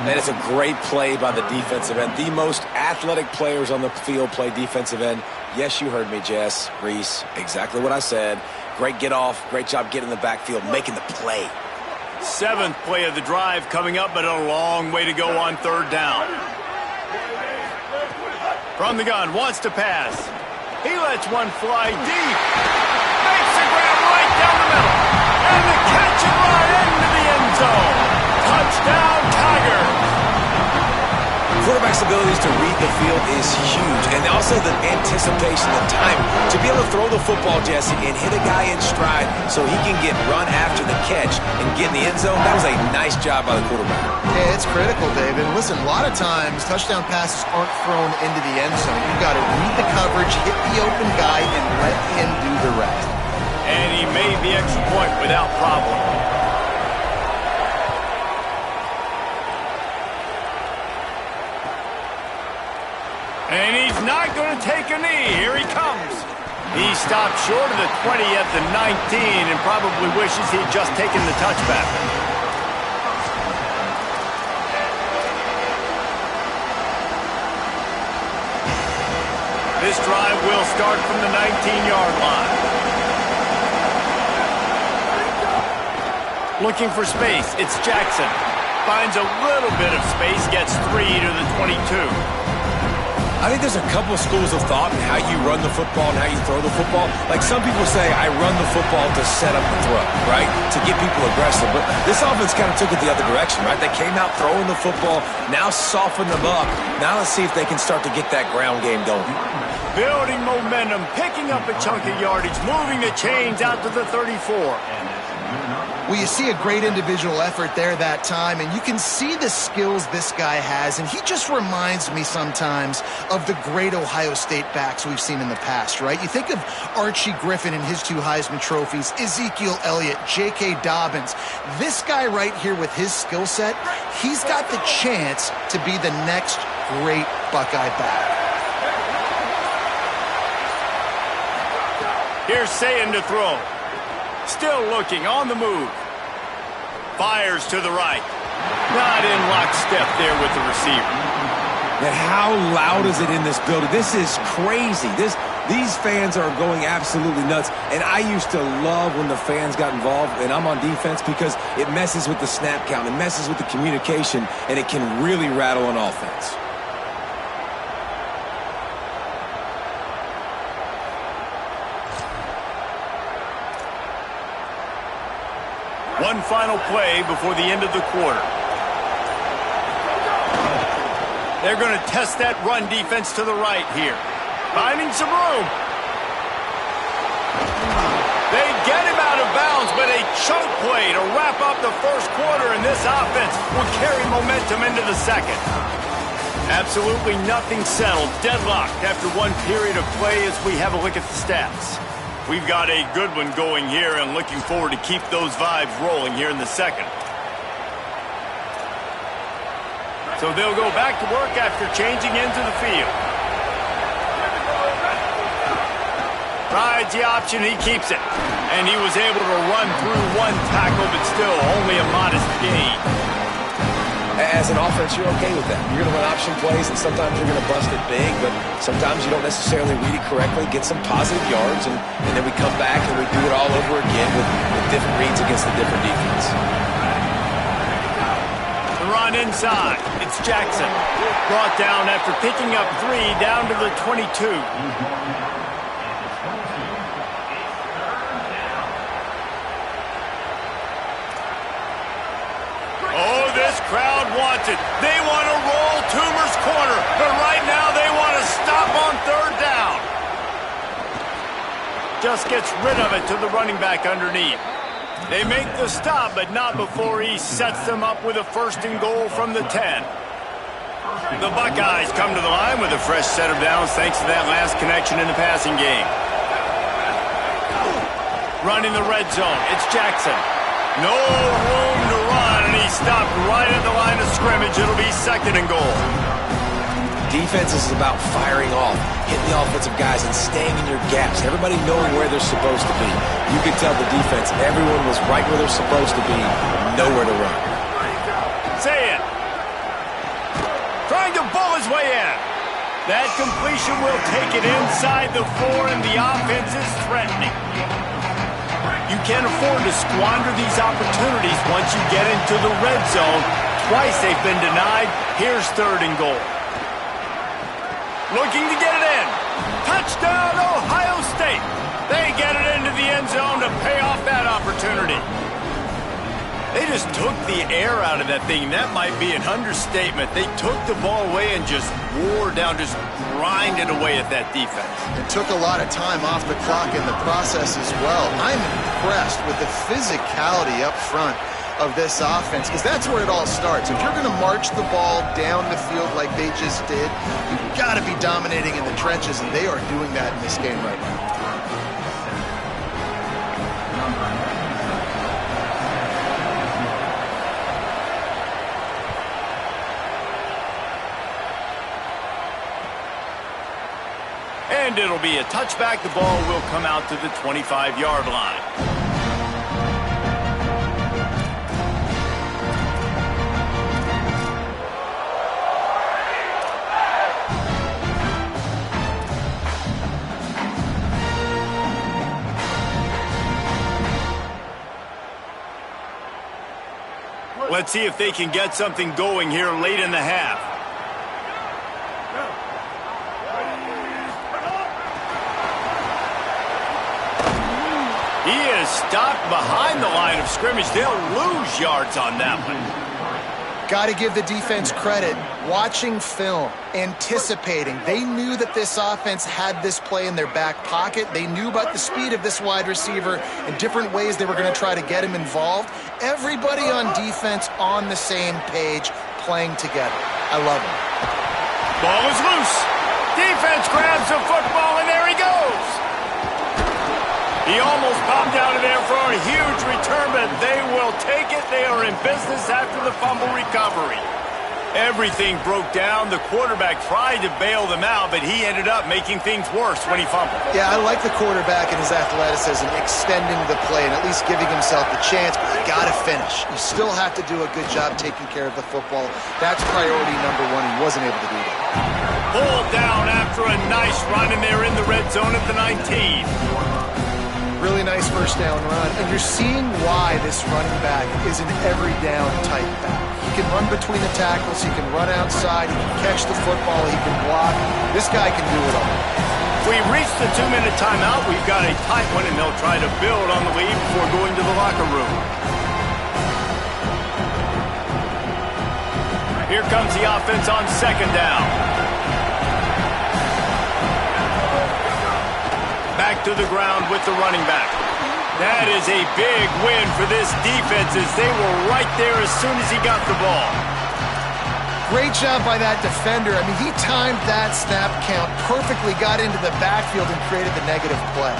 Speaker 3: That is a great play by the defensive end. The most athletic players on the field play defensive end. Yes, you heard me, Jess, Reese. Exactly what I said. Great get off. Great job getting in the backfield, making the play.
Speaker 2: 7th play of the drive coming up, but a long way to go on third down. From the gun, wants to pass. He lets one fly deep. Makes the grab right down the middle. And the catch it right into the end zone. Touchdown, Tigers.
Speaker 3: Quarterback's abilities to read the field is huge, and also the anticipation, the time to be able to throw the football, Jesse, and hit a guy in stride so he can get run after the catch and get in the end zone. That was a nice job by the quarterback.
Speaker 4: Yeah, it's critical, David. Listen, a lot of times touchdown passes aren't thrown into the end zone. You've got to read the coverage, hit the open guy, and let him do the rest.
Speaker 2: And he made the extra point without problem. And he's not going to take a knee. Here he comes. He stopped short of the 20 at the 19 and probably wishes he'd just taken the touchback. This drive will start from the 19-yard line. Looking for space. It's Jackson. Finds a little bit of space, gets 3 to the 22.
Speaker 3: I think there's a couple of schools of thought in how you run the football and how you throw the football. Like some people say, I run the football to set up the throw, right? To get people aggressive. But this offense kind of took it the other direction, right? They came out throwing the football, now soften them up. Now let's see if they can start to get that ground game going.
Speaker 2: Building momentum, picking up a chunk of yardage, moving the chains out to the 34.
Speaker 4: Well, you see a great individual effort there that time, and you can see the skills this guy has, and he just reminds me sometimes of the great Ohio State backs we've seen in the past, right? You think of Archie Griffin and his 2 Heisman trophies, Ezekiel Elliott, J.K. Dobbins. This guy right here with his skill set, he's got the chance to be the next great Buckeye back.
Speaker 2: Here's Sayin to throw. Still looking, on the move. Fires to the right. Not in lockstep there with the receiver.
Speaker 3: Man, how loud is it in this building? This is crazy. These fans are going absolutely nuts. And I used to love when the fans got involved, and I'm on defense, because it messes with the snap count, it messes with the communication, and it can really rattle an offense.
Speaker 2: One final play before the end of the quarter. They're going to test that run defense to the right here. Finding some room. They get him out of bounds, but a chunk play to wrap up the first quarter, and this offense will carry momentum into the second. Absolutely nothing settled. Deadlocked after one period of play as we have a look at the stats. We've got a good one going here and looking forward to keep those vibes rolling here in the second. So they'll go back to work after changing into the field. Rides the option, he keeps it. And he was able to run through one tackle, but still only a modest gain.
Speaker 3: As an offense, you're okay with that. You're going to run option plays, and sometimes you're going to bust it big, but sometimes you don't necessarily read it correctly, get some positive yards, and then we come back and we do it all over again with different reads against a different defense.
Speaker 2: The run inside. It's Jackson. Brought down after picking up 3 down to the 22. Oh, this crowd wants it. They want to roll Toomer's corner, but right now they want to stop on third down. Just gets rid of it to the running back underneath. They make the stop, but not before he sets them up with a 1st and goal from the 10. The Buckeyes come to the line with a fresh set of downs thanks to that last connection in the passing game. Running the red zone, it's Jackson. No room to run, and he stopped right at the line of scrimmage. It'll be 2nd and goal.
Speaker 3: Defense is about firing off, hitting the offensive guys, and staying in your gaps. Everybody knowing where they're supposed to be. You could tell the defense, everyone was right where they're supposed to be, nowhere to run.
Speaker 2: Say it. Trying to bull his way in. That completion will take it inside the 4, and the offense is threatening. You can't afford to squander these opportunities once you get into the red zone. Twice they've been denied. Here's 3rd and goal. Looking to get it in. Touchdown, Ohio State. They get it into the end zone to pay off that opportunity. They just took the air out of that thing. That might be an understatement. They took the ball away and just wore down, just grinded away at that defense.
Speaker 4: It took a lot of time off the clock in the process as well. I'm impressed with the physicality up front of this offense, because that's where it all starts. If you're going to march the ball down the field like they just did, you've got to be dominating in the trenches, and they are doing that in this game right now.
Speaker 2: And it'll be a touchback. The ball will come out to the 25-yard line. Let's see if they can get something going here late in the half. He is stopped behind the line of scrimmage. They'll lose yards on that one.
Speaker 4: Got to give the defense credit. Watching film, anticipating. They knew that this offense had this play in their back pocket. They knew about the speed of this wide receiver and different ways they were going to try to get him involved. Everybody on defense on the same page, playing together. I love it.
Speaker 2: Ball is loose. Defense grabs the football, and there he goes. He almost popped out of there for a huge return, but they will take it. They are in business after the fumble recovery. Everything broke down. The quarterback tried to bail them out, but he ended up making things worse when he fumbled.
Speaker 4: Yeah, I like the quarterback and his athleticism, extending the play and at least giving himself the chance, but you got to finish. You still have to do a good job taking care of the football. That's priority number 1. He wasn't able to do that.
Speaker 2: Pulled down after a nice run, and they're in the red zone at the 19.
Speaker 4: Really nice first down run, and you're seeing why this running back is an every down type back. He can run between the tackles, he can run outside, he can catch the football, he can block. This guy can do it all.
Speaker 2: We reached the 2-minute timeout. We've got a tight one, and they'll try to build on the lead before going to the locker room. Here comes the offense on 2nd down. Back to the ground with the running back. That is a big win for this defense, as they were right there as soon as he got the ball.
Speaker 4: Great job by that defender. I mean, he timed that snap count perfectly, got into the backfield and created the negative play.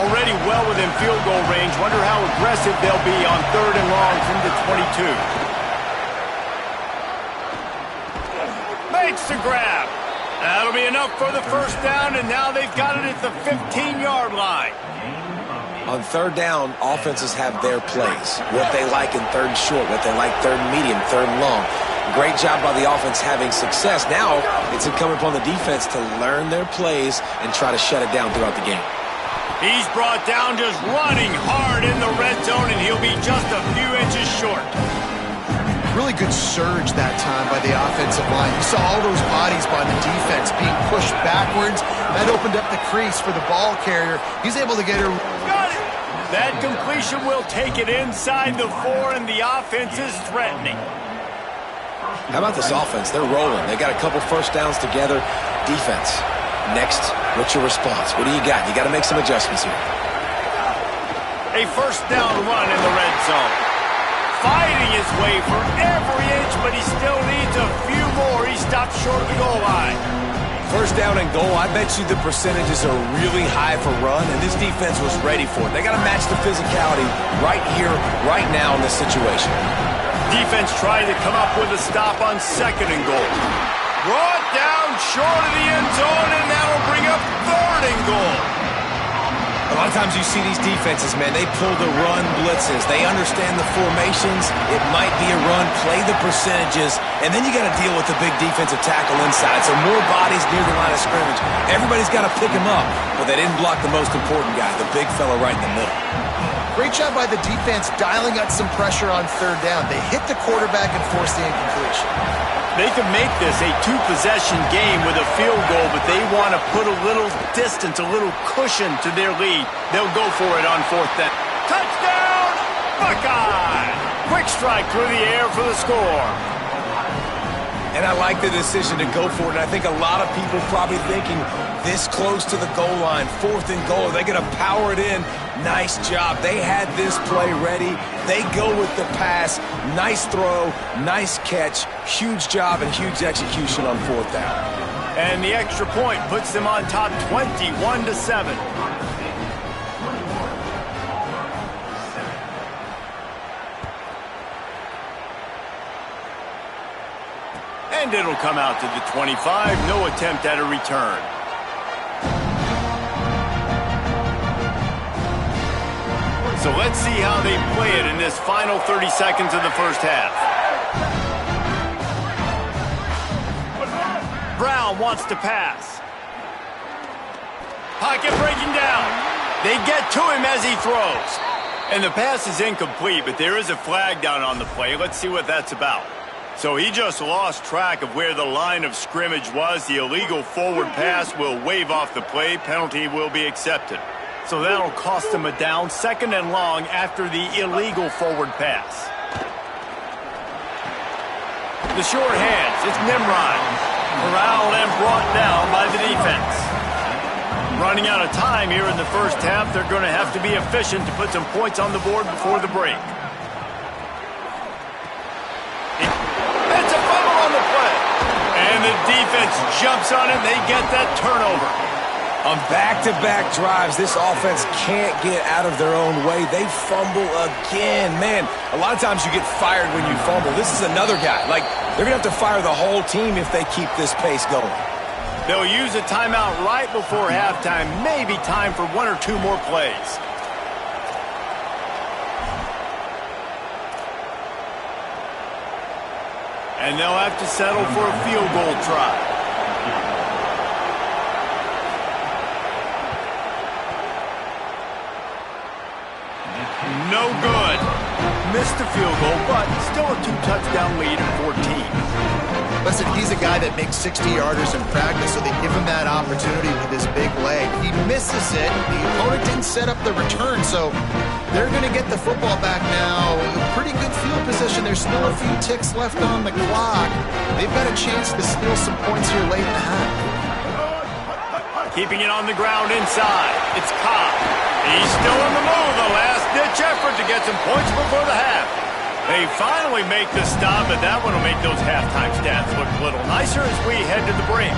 Speaker 2: Already well within field goal range. Wonder how aggressive they'll be on 3rd and long from the 22. Makes the grab. That'll be enough for the first down, and now they've got it at the 15-yard line.
Speaker 3: On 3rd down, offenses have their plays. What they like in 3rd and short, what they like 3rd and medium, 3rd and long. Great job by the offense having success. Now it's incumbent upon the defense to learn their plays and try to shut it down throughout the game.
Speaker 2: He's brought down just running hard in the red zone, and he'll be just a few inches short.
Speaker 4: Really good surge that time by the offensive line. You saw all those bodies by the defense being pushed backwards. That opened up the crease for the ball carrier. He's able to get her.
Speaker 2: Got it! That completion will take it inside the 4, and the offense is threatening.
Speaker 3: How about this offense? They're rolling. They got a couple first downs together. Defense. Next, what's your response? What do you got? You got to make some adjustments here.
Speaker 2: A first down run in the red zone. Fighting his way for every inch, but he still needs a few more. He stopped short of the goal line.
Speaker 3: First down and goal, I bet you the percentages are really high for run, and this defense was ready for it. They got to match the physicality right here, right now in this situation.
Speaker 2: Defense trying to come up with a stop on second and goal. Brought down short of the end zone, and that'll bring up third and goal.
Speaker 3: A lot of times you see these defenses, man, they pull the run blitzes. They understand the formations. It might be a run, play the percentages, and then you got to deal with the big defensive tackle inside. So more bodies near the line of scrimmage. Everybody's got to pick him up, but they didn't block the most important guy, the big fella right in the middle.
Speaker 4: Great job by the defense dialing up some pressure on third down. They hit the quarterback and forced the incompletion.
Speaker 2: They can make this a two-possession game with a field goal, but they want to put a little distance, a little cushion to their lead. They'll go for it on fourth down. Touchdown, Buckeye! Quick strike through the air for the score.
Speaker 3: And I like the decision to go for it. I think a lot of people probably thinking this close to the goal line, fourth and goal, are they going to power it in? Nice job. They had this play ready. They go with the pass. Nice throw, nice catch, huge job and huge execution on fourth down.
Speaker 2: And the extra point puts them on top 21-7. And it'll come out to the 25. No attempt at a return. So let's see how they play it in this final 30 seconds of the first half. Brown wants to pass. Pocket breaking down. They get to him as he throws. And the pass is incomplete, but there is a flag down on the play. Let's see what that's about. So he just lost track of where the line of scrimmage was. The illegal forward pass will wave off the play. Penalty will be accepted. So that'll cost him a down, second and long after the illegal forward pass. The short hands, it's Nimrod. Corralled and brought down by the defense. Running out of time here in the first half. They're going to have to be efficient to put some points on the board before the break. It's a fumble on the play. And the defense jumps on it. They get that turnover.
Speaker 3: On back-to-back drives, this offense can't get out of their own way. They fumble again. Man, a lot of times you get fired when you fumble. This is another guy. Like, they're going to have to fire the whole team if they keep this pace going.
Speaker 2: They'll use a timeout right before halftime. Maybe time for one or two more plays. And they'll have to settle for a field goal try. No good. Missed the field goal, but still a two-touchdown lead at 14.
Speaker 4: Listen, he's a guy that makes 60-yarders in practice, so they give him that opportunity with his big leg. He misses it. The opponent didn't set up the return, so they're going to get the football back now. Pretty good field position. There's still a few ticks left on the clock. They've got a chance to steal some points here late in the half.
Speaker 2: Keeping it on the ground inside. It's Cobb. He's still on the move. A last-ditch effort to get some points before the half. They finally make the stop, but that one will make those halftime stats look a little nicer as we head to the break.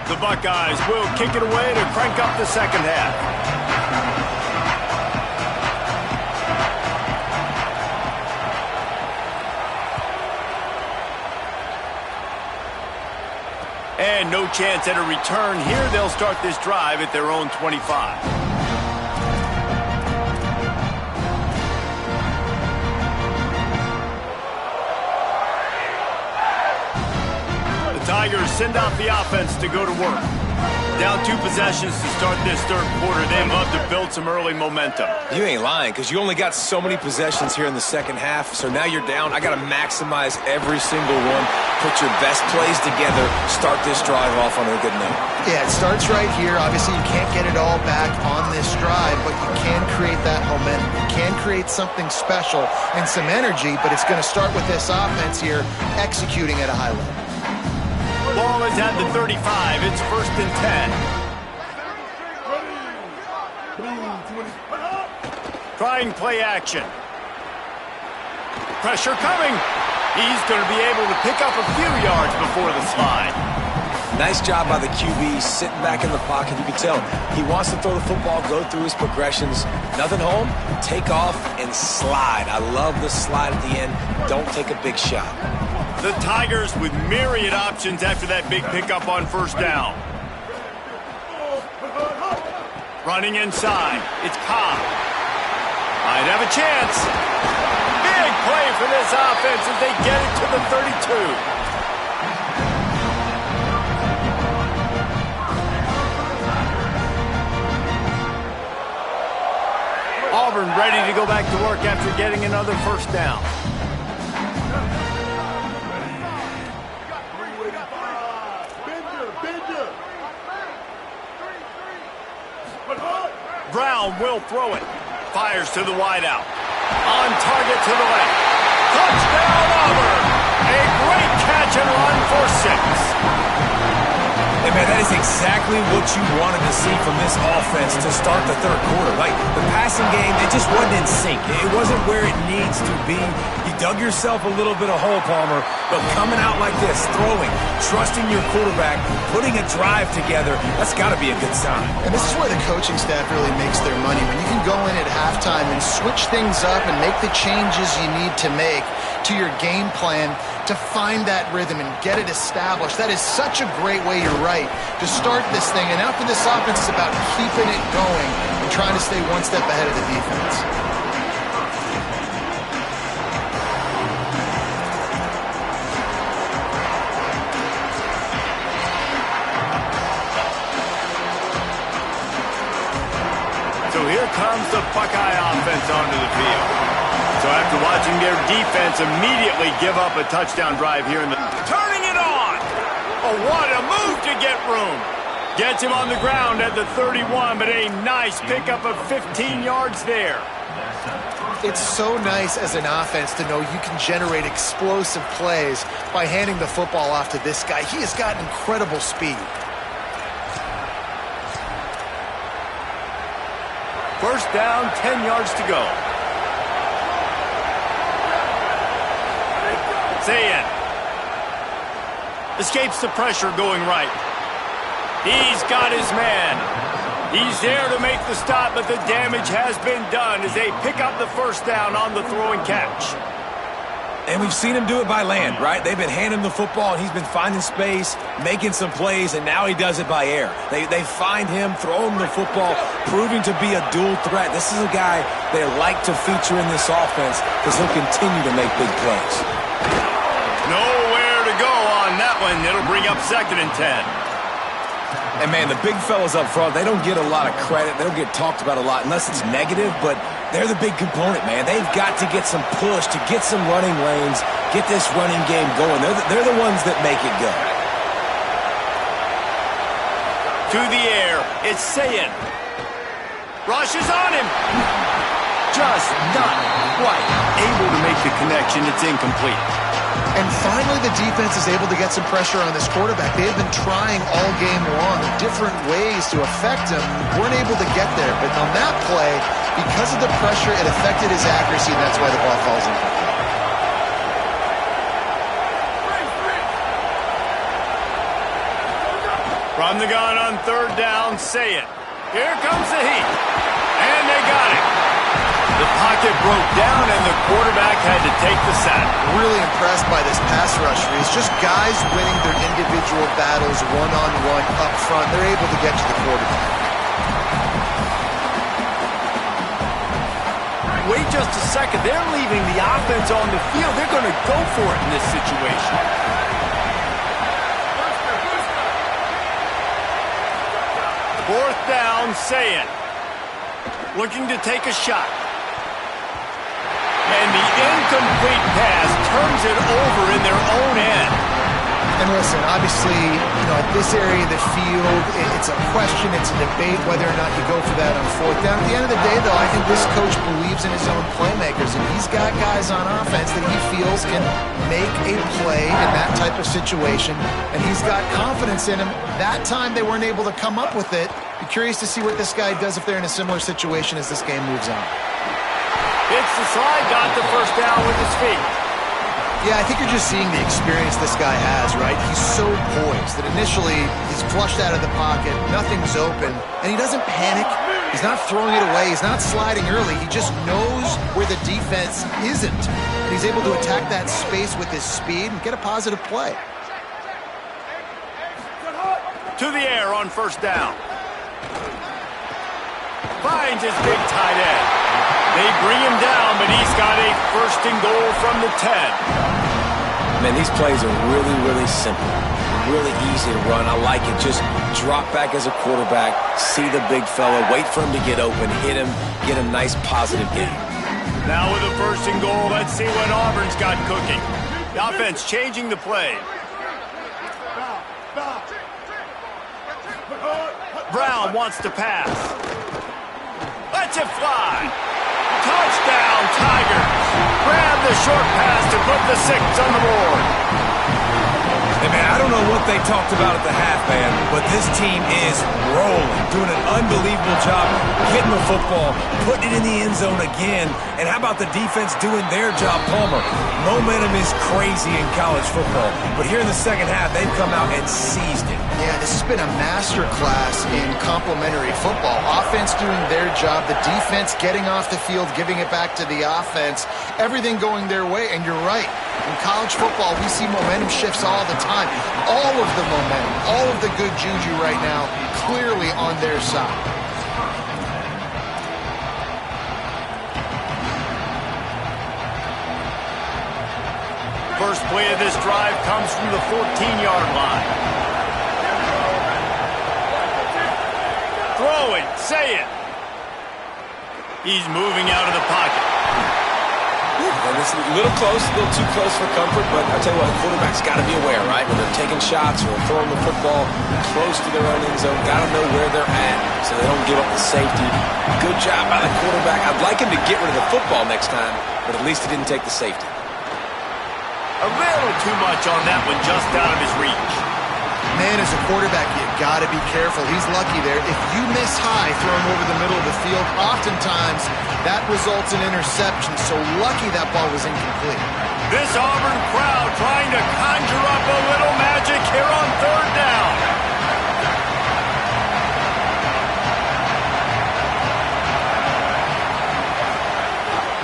Speaker 2: The Buckeyes will kick it away to crank up the second half. And no chance at a return here. They'll start this drive at their own 25. Tigers send out the offense to go to work. Down 2 possessions to start this third quarter. They'd love to build some early momentum.
Speaker 3: You ain't lying, because you only got so many possessions here in the second half, so now you're down. I got to maximize every single one, put your best plays together, start this drive off on a good note.
Speaker 4: Yeah, it starts right here. Obviously, you can't get it all back on this drive, but you can create that momentum. You can create something special and some energy, but it's going to start with this offense here executing at a high level.
Speaker 2: Ball is at the 35. It's 1st and 10. Trying play action. Pressure coming. He's going to be able to pick up a few yards before the slide.
Speaker 3: Nice job by the QB, sitting back in the pocket. You can tell he wants to throw the football, go through his progressions. Nothing home, take off, and slide. I love the slide at the end. Don't take a big shot.
Speaker 2: The Tigers with myriad options after that big pickup on 1st down. Running inside. It's Cobb. Might have a chance. Big play for this offense as they get it to the 32. Auburn ready to go back to work after getting another 1st down. Brown will throw it. Fires to the wideout. On target to the left. Touchdown Auburn! A great catch and run for 6.
Speaker 3: Hey, man, that is exactly what you wanted to see from this offense to start the third quarter. Like, the passing game, it just wasn't in sync. It wasn't where it needs to be. You dug yourself a little bit of hole, Palmer, but coming out like this, throwing, trusting your quarterback, putting a drive together, that's got to be a good sign.
Speaker 4: And this is where the coaching staff really makes their money. When you can go in at halftime and switch things up and make the changes you need to make to your game plan to find that rhythm and get it established. That is such a great way, you're right, to start this thing. And now for this offense, it's about keeping it going and trying to stay one step ahead of the defense.
Speaker 2: So here comes the Buckeye offense onto the field. So after watching their defense immediately give up a touchdown drive here in the... Turning it on! Oh, what a move to get room! Gets him on the ground at the 31, but a nice pickup of 15 yards there.
Speaker 4: It's so nice as an offense to know you can generate explosive plays by handing the football off to this guy. He has got incredible speed.
Speaker 2: 1st down, 10 yards to go. Zayn escapes the pressure going right. He's got his man. He's there to make the stop, but the damage has been done as they pick up the 1st down on the throwing catch.
Speaker 3: And we've seen him do it by land, right? They've been handing him the football, and he's been finding space, making some plays, and now he does it by air. They find him, throw him the football, proving to be a dual threat. This is a guy they like to feature in this offense because he'll continue to make big plays.
Speaker 2: Nowhere to go on that one. It'll bring up 2nd and 10.
Speaker 3: And, man, the big fellas up front, they don't get a lot of credit. They don't get talked about a lot unless it's negative, but they're the big component, man. They've got to get some push, to get some running lanes, get this running game going. They're the ones that make it go.
Speaker 2: To the air, it's Zayn. Rushes on him. Just not quite able to make the connection. It's incomplete.
Speaker 4: And finally, the defense is able to get some pressure on this quarterback. They have been trying all game long different ways to affect him. Weren't able to get there. But on that play, because of the pressure, it affected his accuracy, and that's why the ball falls in.
Speaker 2: From the gun on 3rd down, Zayn. Here comes the heat. And they got it. The pocket broke down, and the quarterback had to take the sack.
Speaker 4: Really impressed by this pass rush. It's just guys winning their individual battles one-on-one up front. They're able to get to the quarterback.
Speaker 2: Wait just a second. They're leaving the offense on the field. They're going to go for it in this situation. Fourth down, say it. Looking to take a shot. And the incomplete pass turns it over in their own end.
Speaker 4: And listen, obviously, at this area of the field, it's a question, it's a debate whether or not you go for that on fourth down. At the end of the day, though, I think this coach believes in his own playmakers, and he's got guys on offense that he feels can make a play in that type of situation, and he's got confidence in him. That time they weren't able to come up with it. Be curious to see what this guy does if they're in a similar situation as this game moves on.
Speaker 2: It's the slide, got the first down with his feet.
Speaker 4: Yeah, I think you're just seeing the experience this guy has, right? He's so poised that initially he's flushed out of the pocket, nothing's open, and he doesn't panic. He's not throwing it away. He's not sliding early. He just knows where the defense isn't, and he's able to attack that space with his speed and get a positive play.
Speaker 2: To the air on first down. Finds his big tight end. They bring him down, but he's got a first and goal from the 10.
Speaker 3: Man, these plays are really, really simple. Really easy to run. I like it. Just drop back as a quarterback, see the big fella, wait for him to get open, hit him, get a nice positive gain.
Speaker 2: Now with a first and goal, let's see what Auburn's got cooking. The offense changing the play. Brown wants to pass. Lets it fly. Touchdown, Tigers. Grab the short pass to put the 6 on the board.
Speaker 3: Hey, man, I don't know what they talked about at the half, man, but this team is rolling, doing an unbelievable job getting the football, putting it in the end zone again. And how about the defense doing their job, Palmer? Momentum is crazy in college football, but here in the second half, they've come out and seized it.
Speaker 4: Yeah, this has been a master class in complementary football. Offense doing their job, the defense getting off the field, giving it back to the offense, everything going their way. And you're right, in college football, we see momentum shifts all the time. All of the momentum, all of the good juju right now, clearly on their side.
Speaker 2: First play of this drive comes from the 14-yard line. Throw it, say it. He's moving out of the pocket.
Speaker 3: And it's a little close, a little too close for comfort, but I tell you what, the quarterback's got to be aware, right? When they're taking shots or throwing the football close to their own end zone, got to know where they're at so they don't give up the safety. Good job by the quarterback. I'd like him to get rid of the football next time, but at least he didn't take the safety.
Speaker 2: A little too much on that one, just out of his reach.
Speaker 4: Man, as a quarterback, you got to be careful. He's lucky there. If you miss high throwing over the middle of the field, oftentimes that results in interception. So lucky that ball was incomplete.
Speaker 2: This Auburn crowd trying to conjure up a little magic here on third down.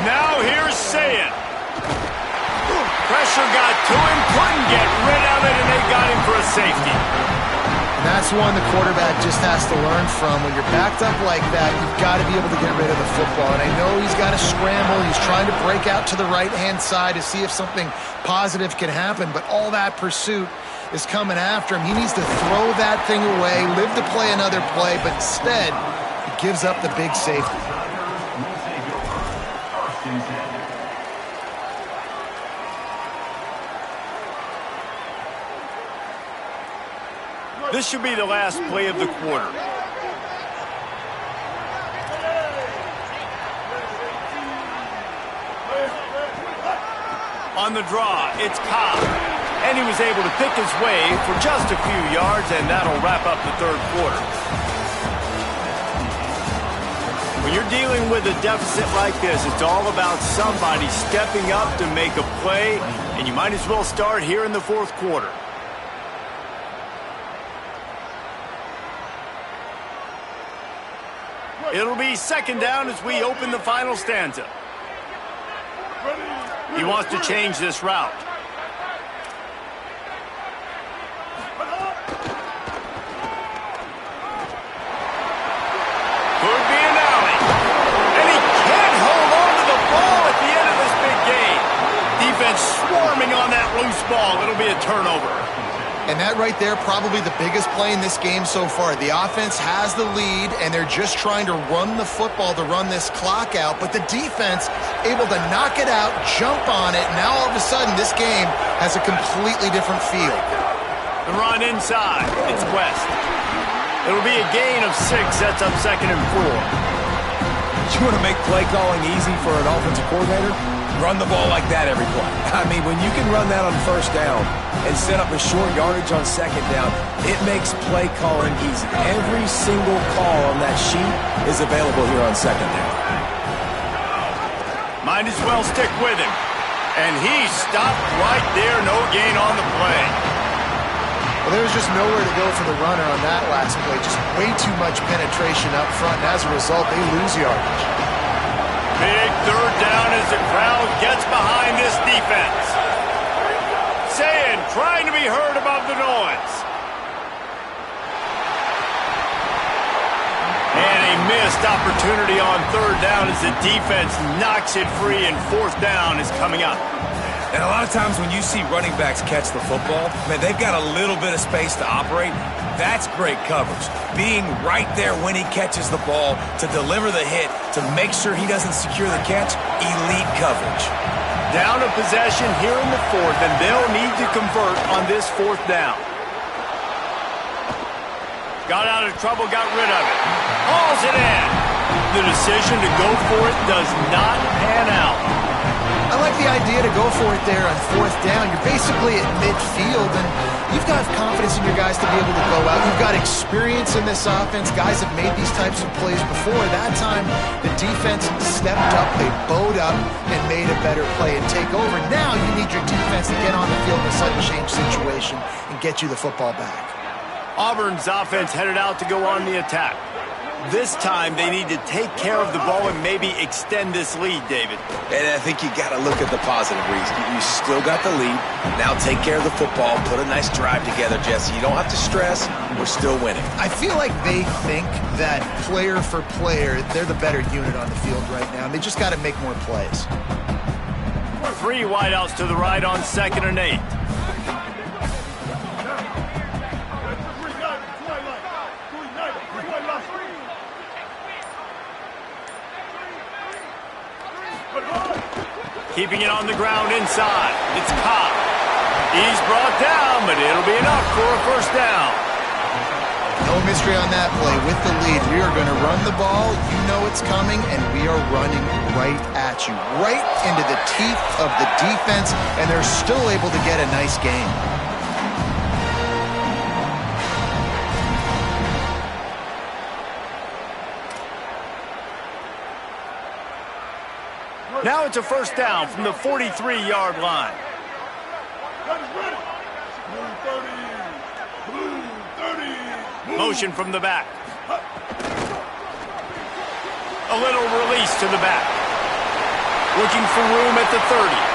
Speaker 2: Now here's Sayin. Pressure got to him, couldn't get rid of it, and they got him for a safety.
Speaker 4: And that's one the quarterback just has to learn from. When you're backed up like that, you've got to be able to get rid of the football. And I know he's got to scramble. He's trying to break out to the right-hand side to see if something positive can happen. But all that pursuit is coming after him. He needs to throw that thing away, live to play another play, but instead, he gives up the big safety.
Speaker 2: This should be the last play of the quarter. On the draw, it's Cobb. And he was able to pick his way for just a few yards, and that'll wrap up the third quarter. When you're dealing with a deficit like this, it's all about somebody stepping up to make a play, and you might as well start here in the fourth quarter. It'll be second down as we open the final stanza. He wants to change this route. Could be an alley. And he can't hold on to the ball at the end of this big game. Defense swarming on that loose ball. It'll be a turnover.
Speaker 4: And that right there, probably the biggest play in this game so far. The offense has the lead, and they're just trying to run the football to run this clock out. But the defense able to knock it out, jump on it. Now all of a sudden, this game has a completely different feel.
Speaker 2: The run inside. It's West. It'll be a gain of 6. That's up 2nd and 4.
Speaker 3: You want to make play calling easy for an offensive coordinator? Run the ball like that every play. I mean, when you can run that on first down and set up a short yardage on second down, it makes play calling easy. Every single call on that sheet is available here on second down.
Speaker 2: Might as well stick with him. And he stopped right there. No gain on the play.
Speaker 4: Well, there was just nowhere to go for the runner on that last play. Just way too much penetration up front, and as a result, they lose yardage.
Speaker 2: Big 3rd down as the crowd gets behind this defense. Saying, trying to be heard above the noise. And a missed opportunity on 3rd down as the defense knocks it free, and 4th down is coming up.
Speaker 3: And a lot of times when you see running backs catch the football, man, they've got a little bit of space to operate. That's great coverage. Being right there when he catches the ball to deliver the hit, to make sure he doesn't secure the catch, elite coverage.
Speaker 2: Down a possession here in the 4th, and they'll need to convert on this 4th down. Got out of trouble, got rid of it. Hauls it in. The decision to go for it does not pan out.
Speaker 4: I like the idea to go for it there on 4th down. You're basically at midfield, and you've got confidence in your guys to be able to go out. You've got experience in this offense. Guys have made these types of plays before. That time, the defense stepped up, they bowed up, and made a better play and take over. Now you need your defense to get on the field in a sudden change situation and get you the football back.
Speaker 2: Auburn's offense headed out to go on the attack. This time, they need to take care of the ball and maybe extend this lead, David.
Speaker 3: And I think you got to look at the positive reason. You still got the lead. Now take care of the football. Put a nice drive together, Jesse. You don't have to stress. We're still winning.
Speaker 4: I feel like they think that player for player, they're the better unit on the field right now. They just got to make more plays.
Speaker 2: 3 wideouts to the right on 2nd and 8. Keeping it on the ground inside. It's Cobb. He's brought down, but it'll be enough for a 1st down.
Speaker 4: No mystery on that play. With the lead, we are going to run the ball. You know it's coming, and we are running right at you. Right into the teeth of the defense, and they're still able to get a nice gain.
Speaker 2: Now it's a 1st down from the 43-yard line. Motion from the back. A little release to the back. Looking for room at the 30.